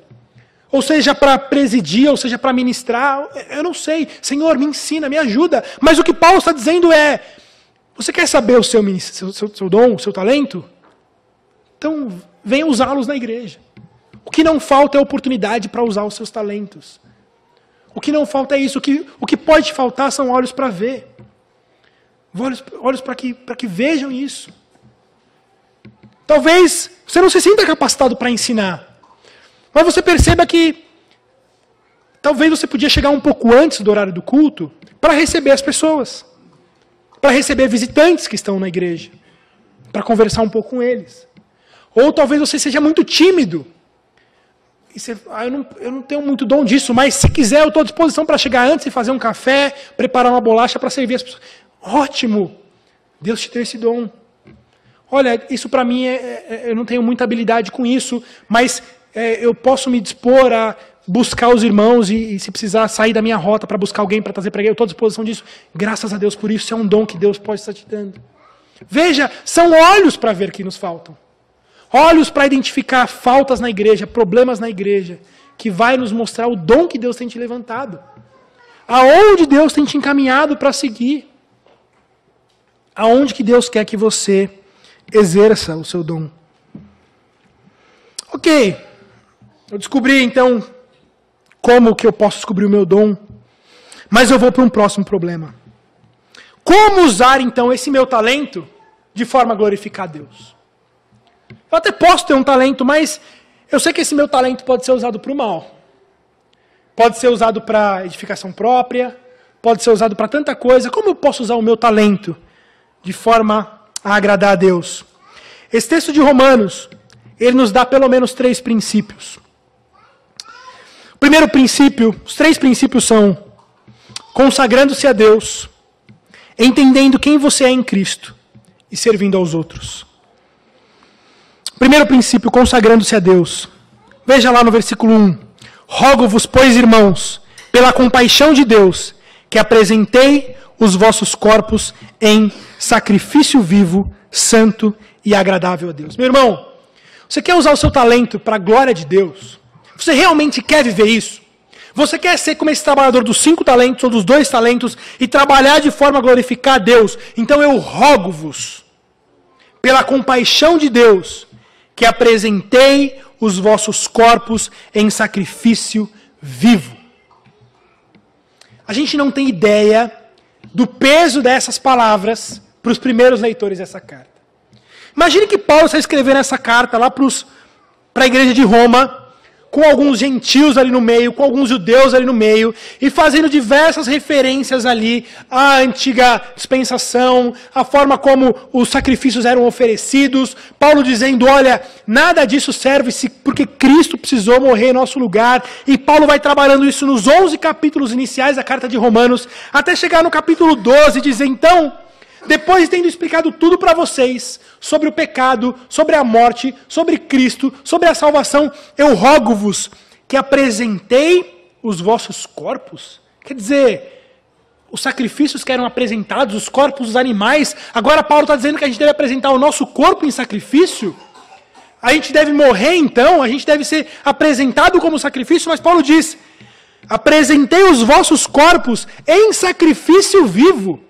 A: Ou seja para presidir, ou seja para ministrar. Eu não sei. Senhor, me ensina, me ajuda. Mas o que Paulo está dizendo é, você quer saber o seu dom, o seu talento? Então, venha usá-los na igreja. O que não falta é oportunidade para usar os seus talentos. O que não falta é isso. O que pode faltar são olhos para ver. Olhos para que vejam isso. Talvez você não se sinta capacitado para ensinar. Mas você perceba que talvez você podia chegar um pouco antes do horário do culto para receber as pessoas. Para receber visitantes que estão na igreja. Para conversar um pouco com eles. Ou talvez você seja muito tímido. E você, eu não tenho muito dom disso, mas se quiser eu estou à disposição para chegar antes e fazer um café, preparar uma bolacha para servir as pessoas. Ótimo! Deus te deu esse dom. Olha, isso para mim, eu não tenho muita habilidade com isso, mas eu posso me dispor a buscar os irmãos e se precisar sair da minha rota para buscar alguém para trazer para a igreja, eu estou à disposição disso. Graças a Deus por isso, isso é um dom que Deus pode estar te dando. Veja, são olhos para ver que nos faltam. Olhos para identificar faltas na igreja, problemas na igreja, que vai nos mostrar o dom que Deus tem te levantado. Aonde Deus tem te encaminhado para seguir. Aonde que Deus quer que você exerça o seu dom. Ok, eu descobri então como que eu posso descobrir o meu dom, mas eu vou para um próximo problema. Como usar então esse meu talento de forma a glorificar a Deus? Eu até posso ter um talento, mas eu sei que esse meu talento pode ser usado para o mal. Pode ser usado para edificação própria, pode ser usado para tanta coisa. Como eu posso usar o meu talento de forma a agradar a Deus? Esse texto de Romanos, ele nos dá pelo menos 3 princípios. O primeiro princípio, os 3 princípios são consagrando-se a Deus, entendendo quem você é em Cristo e servindo aos outros. Primeiro princípio, consagrando-se a Deus. Veja lá no versículo 1. Rogo-vos, pois, irmãos, pela compaixão de Deus, que apresentei os vossos corpos em sacrifício vivo, santo e agradável a Deus. Meu irmão, você quer usar o seu talento para a glória de Deus? Você realmente quer viver isso? Você quer ser como esse trabalhador dos 5 talentos ou dos 2 talentos e trabalhar de forma a glorificar a Deus? Então eu rogo-vos, pela compaixão de Deus, que apresentei os vossos corpos em sacrifício vivo. A gente não tem ideia do peso dessas palavras para os primeiros leitores dessa carta. Imagine que Paulo está escrevendo essa carta lá para a igreja de Roma, com alguns gentios ali no meio, com alguns judeus ali no meio, e fazendo diversas referências ali à antiga dispensação, à forma como os sacrifícios eram oferecidos. Paulo dizendo, olha, nada disso serve porque Cristo precisou morrer em nosso lugar. E Paulo vai trabalhando isso nos 11 capítulos iniciais da carta de Romanos, até chegar no capítulo 12 e dizer, então, depois de tendo explicado tudo para vocês, sobre o pecado, sobre a morte, sobre Cristo, sobre a salvação, eu rogo-vos que apresentei os vossos corpos. Quer dizer, os sacrifícios que eram apresentados, os corpos dos animais, agora Paulo está dizendo que a gente deve apresentar o nosso corpo em sacrifício. A gente deve morrer então, a gente deve ser apresentado como sacrifício, mas Paulo diz, apresentei os vossos corpos em sacrifício vivo.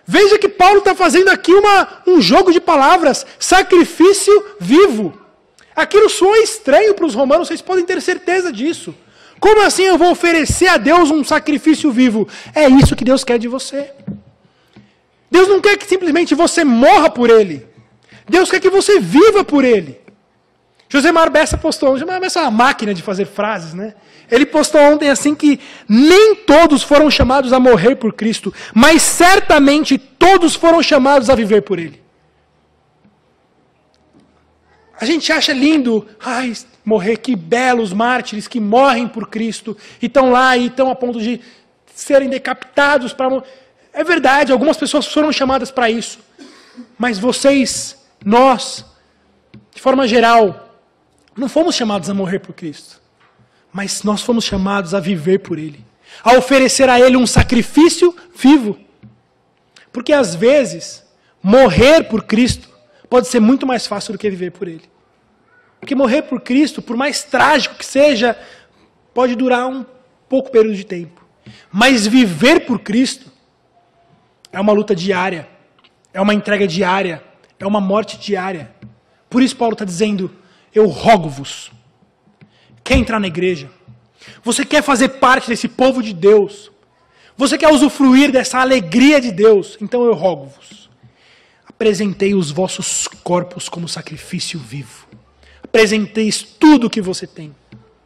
A: Veja que Paulo está fazendo aqui um jogo de palavras, sacrifício vivo. Aquilo soa estranho para os romanos, vocês podem ter certeza disso. Como assim eu vou oferecer a Deus um sacrifício vivo? É isso que Deus quer de você. Deus não quer que simplesmente você morra por Ele. Deus quer que você viva por Ele. Josemar Bessa postou, Josemar Bessa é uma máquina de fazer frases, né? Ele postou ontem assim que nem todos foram chamados a morrer por Cristo, mas certamente todos foram chamados a viver por Ele. A gente acha lindo, morrer, que belos mártires que morrem por Cristo e estão lá e estão a ponto de serem decapitados para morrer. É verdade, algumas pessoas foram chamadas para isso, mas vocês, nós, de forma geral, não fomos chamados a morrer por Cristo. Mas nós fomos chamados a viver por Ele. A oferecer a Ele um sacrifício vivo. Porque às vezes, morrer por Cristo pode ser muito mais fácil do que viver por Ele. Porque morrer por Cristo, por mais trágico que seja, pode durar um pouco período de tempo. Mas viver por Cristo é uma luta diária. É uma entrega diária. É uma morte diária. Por isso Paulo está dizendo, eu rogo-vos. Quer entrar na igreja? Você quer fazer parte desse povo de Deus? Você quer usufruir dessa alegria de Deus? Então eu rogo-vos. apresentei os vossos corpos como sacrifício vivo. Apresenteis tudo o que você tem,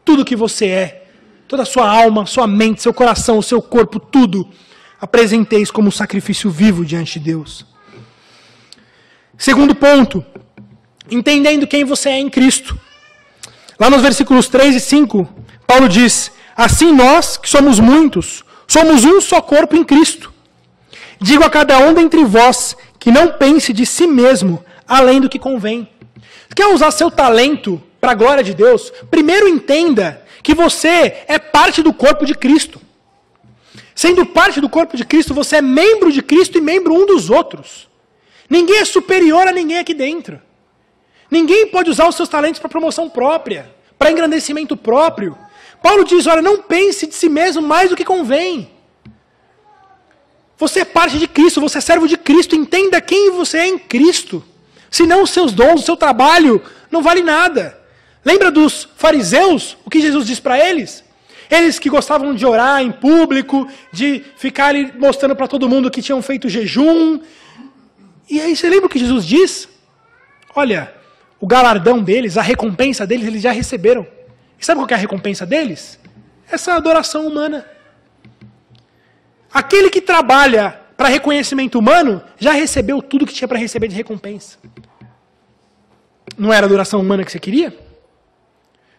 A: tudo o que você é, toda a sua alma, sua mente, seu coração, o seu corpo, tudo. Apresenteis como sacrifício vivo diante de Deus. Segundo ponto, entendendo quem você é em Cristo. Lá nos versículos 3 e 5, Paulo diz: assim nós, que somos muitos, somos um só corpo em Cristo. Digo a cada um dentre vós que não pense de si mesmo além do que convém. Quer usar seu talento para a glória de Deus? Primeiro entenda que você é parte do corpo de Cristo. Sendo parte do corpo de Cristo, você é membro de Cristo e membro um dos outros. Ninguém é superior a ninguém aqui dentro. Ninguém pode usar os seus talentos para promoção própria, para engrandecimento próprio. Paulo diz, olha, não pense de si mesmo mais do que convém. Você é parte de Cristo, você é servo de Cristo, entenda quem você é em Cristo. Senão os seus dons, o seu trabalho, não vale nada. Lembra dos fariseus, o que Jesus diz para eles? Eles que gostavam de orar em público, de ficar ali mostrando para todo mundo que tinham feito jejum. E aí você lembra o que Jesus diz? Olha, o galardão deles, a recompensa deles, eles já receberam. E sabe qual que é a recompensa deles? Essa adoração humana. Aquele que trabalha para reconhecimento humano, já recebeu tudo que tinha para receber de recompensa. Não era a adoração humana que você queria?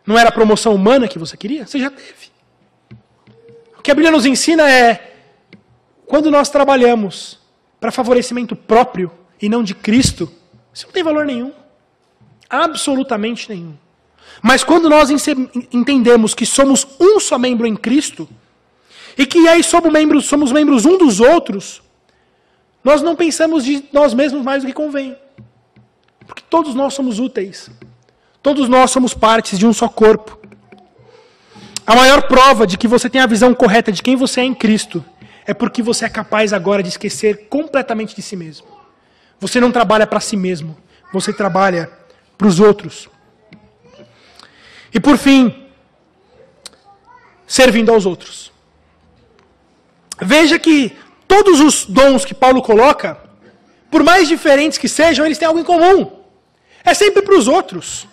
A: Não era a promoção humana que você queria? Você já teve. O que a Bíblia nos ensina é, quando nós trabalhamos para favorecimento próprio e não de Cristo, isso não tem valor nenhum. Absolutamente nenhum. Mas quando nós entendemos que somos um só membro em Cristo, e que aí somos membros um dos outros, nós não pensamos de nós mesmos mais do que convém. Porque todos nós somos úteis. Todos nós somos partes de um só corpo. A maior prova de que você tem a visão correta de quem você é em Cristo é porque você é capaz agora de esquecer completamente de si mesmo. Você não trabalha para si mesmo. Você trabalha para os outros. E por fim, servindo aos outros. Veja que todos os dons que Paulo coloca, por mais diferentes que sejam, eles têm algo em comum. É sempre para os outros.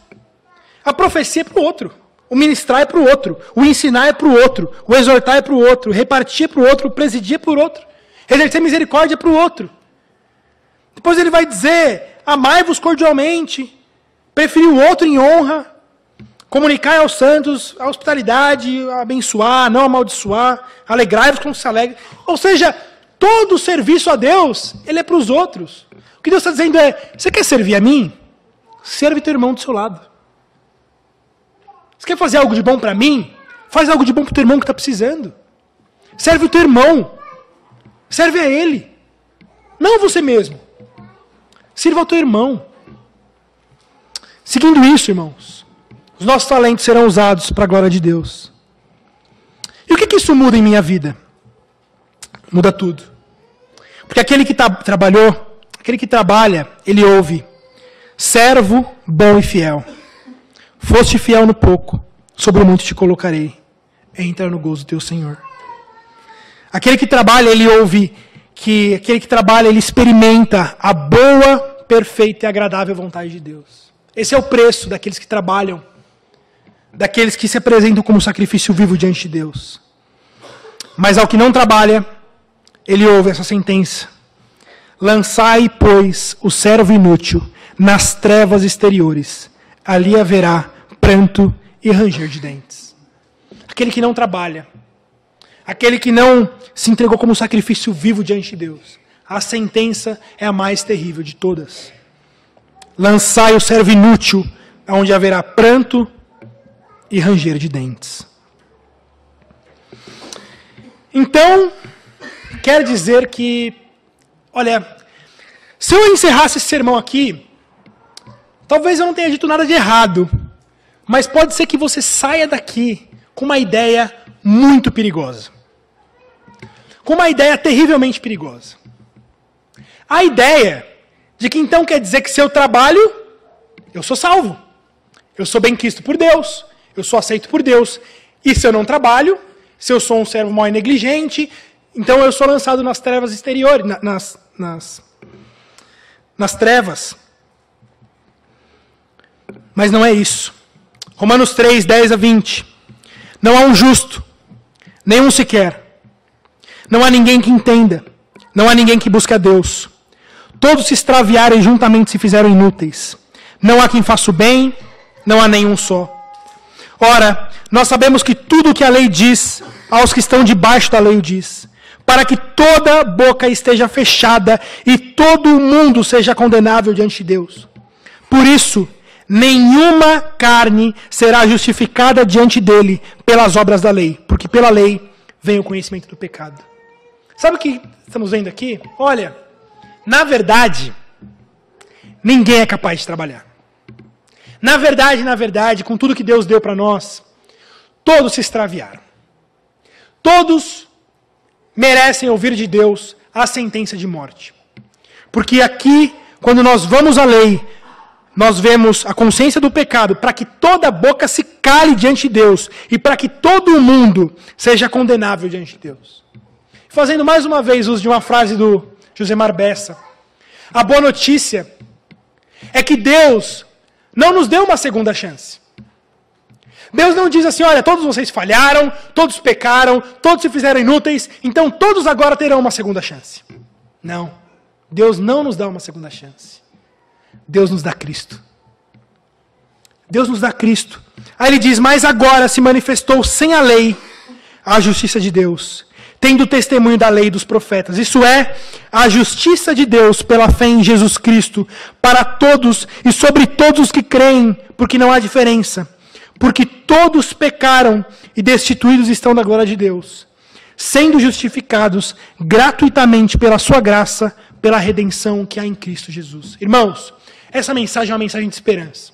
A: A profecia é para o outro. O ministrar é para o outro. O ensinar é para o outro. O exortar é para o outro. O repartir é para o outro. O presidir é para o outro. Exercer misericórdia é para o outro. Depois ele vai dizer, amai-vos cordialmente, preferir o outro em honra, comunicar aos santos a hospitalidade, abençoar, não amaldiçoar, alegrai-vos quando se alegre. Ou seja, todo o serviço a Deus, ele é para os outros. O que Deus está dizendo é, você quer servir a mim? Serve teu irmão do seu lado. Você quer fazer algo de bom para mim? Faz algo de bom para o teu irmão que está precisando. Serve o teu irmão. Serve a ele. Não você mesmo. Sirva ao teu irmão. Seguindo isso, irmãos, os nossos talentos serão usados para a glória de Deus. E o que isso muda em minha vida? Muda tudo. Porque aquele que trabalhou, aquele que trabalha, ele ouve, servo bom e fiel. Foste fiel no pouco, sobre o muito te colocarei. Entra no gozo do teu Senhor. Aquele que trabalha, ele ouve que aquele que trabalha, ele experimenta a boa, perfeita e agradável vontade de Deus. Esse é o preço daqueles que trabalham, daqueles que se apresentam como sacrifício vivo diante de Deus. Mas ao que não trabalha, ele ouve essa sentença. Lançai, pois, o servo inútil nas trevas exteriores. Ali haverá pranto e ranger de dentes. Aquele que não trabalha, aquele que não se entregou como sacrifício vivo diante de Deus, a sentença é a mais terrível de todas. Lançai o servo inútil, onde haverá pranto e ranger de dentes. Então, quer dizer que, olha, se eu encerrasse esse sermão aqui, talvez eu não tenha dito nada de errado, mas pode ser que você saia daqui com uma ideia muito perigosa. Com uma ideia terrivelmente perigosa. A ideia de que então quer dizer que se eu trabalho, eu sou salvo. Eu sou bem-quisto por Deus. Eu sou aceito por Deus. E se eu não trabalho, se eu sou um servo mau e negligente, então eu sou lançado nas trevas exteriores, nas trevas. Mas não é isso. Romanos 3, 10 a 20. Não há um justo, nenhum sequer. Não há ninguém que entenda. Não há ninguém que busque a Deus. Todos se extraviaram e juntamente se fizeram inúteis. Não há quem faça o bem, não há nenhum só. Ora, nós sabemos que tudo o que a lei diz, aos que estão debaixo da lei o diz, para que toda boca esteja fechada e todo o mundo seja condenável diante de Deus. Por isso, nenhuma carne será justificada diante dele pelas obras da lei, porque pela lei vem o conhecimento do pecado. Sabe o que estamos vendo aqui? Olha, na verdade, ninguém é capaz de trabalhar. Na verdade, com tudo que Deus deu para nós, todos se extraviaram. Todos merecem ouvir de Deus a sentença de morte. Porque aqui, quando nós vamos à lei, nós vemos a consciência do pecado para que toda boca se cale diante de Deus e para que todo o mundo seja condenável diante de Deus. Fazendo mais uma vez uso de uma frase do Josemar Bessa, a boa notícia é que Deus não nos deu uma segunda chance. Deus não diz assim, olha, todos vocês falharam, todos pecaram, todos se fizeram inúteis, então todos agora terão uma segunda chance. Não. Deus não nos dá uma segunda chance. Deus nos dá Cristo. Deus nos dá Cristo. Aí ele diz, mas agora se manifestou sem a lei a justiça de Deus, tendo o testemunho da lei e dos profetas. Isso é, a justiça de Deus pela fé em Jesus Cristo, para todos e sobre todos os que creem, porque não há diferença. Porque todos pecaram e destituídos estão da glória de Deus, sendo justificados gratuitamente pela sua graça, pela redenção que há em Cristo Jesus. Irmãos, essa mensagem é uma mensagem de esperança.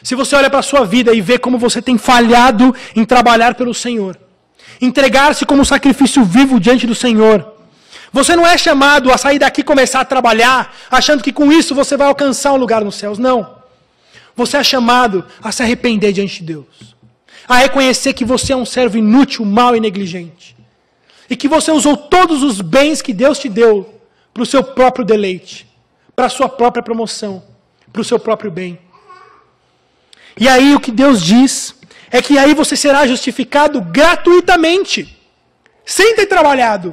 A: Se você olha para a sua vida e vê como você tem falhado em trabalhar pelo Senhor, entregar-se como sacrifício vivo diante do Senhor, você não é chamado a sair daqui e começar a trabalhar, achando que com isso você vai alcançar um lugar nos céus. Não. Você é chamado a se arrepender diante de Deus, a reconhecer que você é um servo inútil, mau e negligente, e que você usou todos os bens que Deus te deu para o seu próprio deleite, para a sua própria promoção, para o seu próprio bem. E aí o que Deus diz é que aí você será justificado gratuitamente, sem ter trabalhado,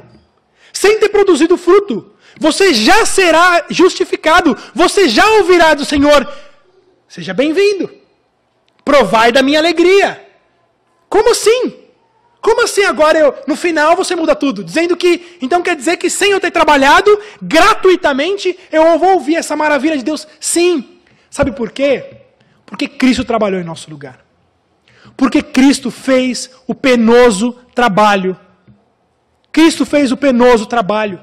A: sem ter produzido fruto. Você já será justificado, você já ouvirá do Senhor, seja bem-vindo, provai da minha alegria. Como assim? Como assim agora no final você muda tudo? Dizendo que, então quer dizer que sem eu ter trabalhado, gratuitamente, eu vou ouvir essa maravilha de Deus? Sim. Sabe por quê? Porque Cristo trabalhou em nosso lugar. Porque Cristo fez o penoso trabalho. Cristo fez o penoso trabalho.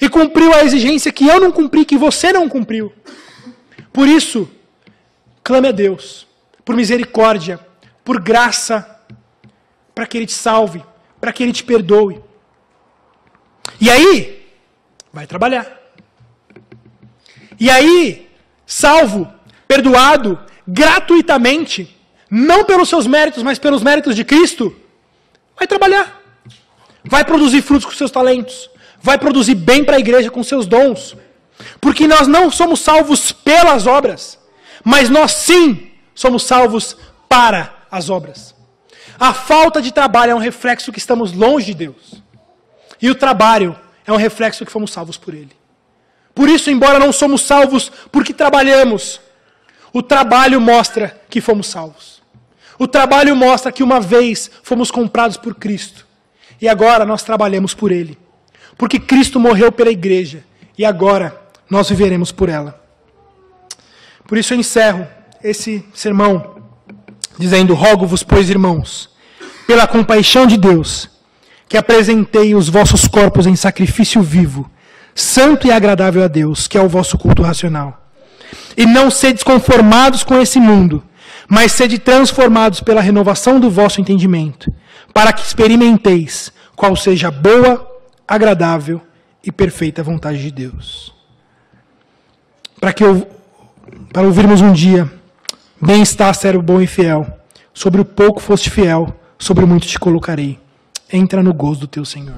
A: E cumpriu a exigência que eu não cumpri, que você não cumpriu. Por isso, clame a Deus, por misericórdia, por graça, para que Ele te salve, para que Ele te perdoe. E aí, vai trabalhar. E aí, salvo, perdoado, gratuitamente, não pelos seus méritos, mas pelos méritos de Cristo, vai trabalhar. Vai produzir frutos com seus talentos. Vai produzir bem para a igreja com seus dons. Porque nós não somos salvos pelas obras, mas nós sim somos salvos para as obras. A falta de trabalho é um reflexo que estamos longe de Deus. E o trabalho é um reflexo que fomos salvos por Ele. Por isso, embora não somos salvos porque trabalhamos, o trabalho mostra que fomos salvos. O trabalho mostra que uma vez fomos comprados por Cristo. E agora nós trabalhamos por Ele. Porque Cristo morreu pela igreja. E agora nós viveremos por ela. Por isso eu encerro esse sermão dizendo: rogo-vos, pois, irmãos, pela compaixão de Deus, que apresentei os vossos corpos em sacrifício vivo, santo e agradável a Deus, que é o vosso culto racional. E não sedes conformados com esse mundo, mas sede transformados pela renovação do vosso entendimento, para que experimenteis qual seja a boa, agradável e perfeita vontade de Deus. Para ouvirmos um dia: bem está, servo bom e fiel, sobre o pouco foste fiel, sobre o muito te colocarei. Entra no gozo do teu Senhor.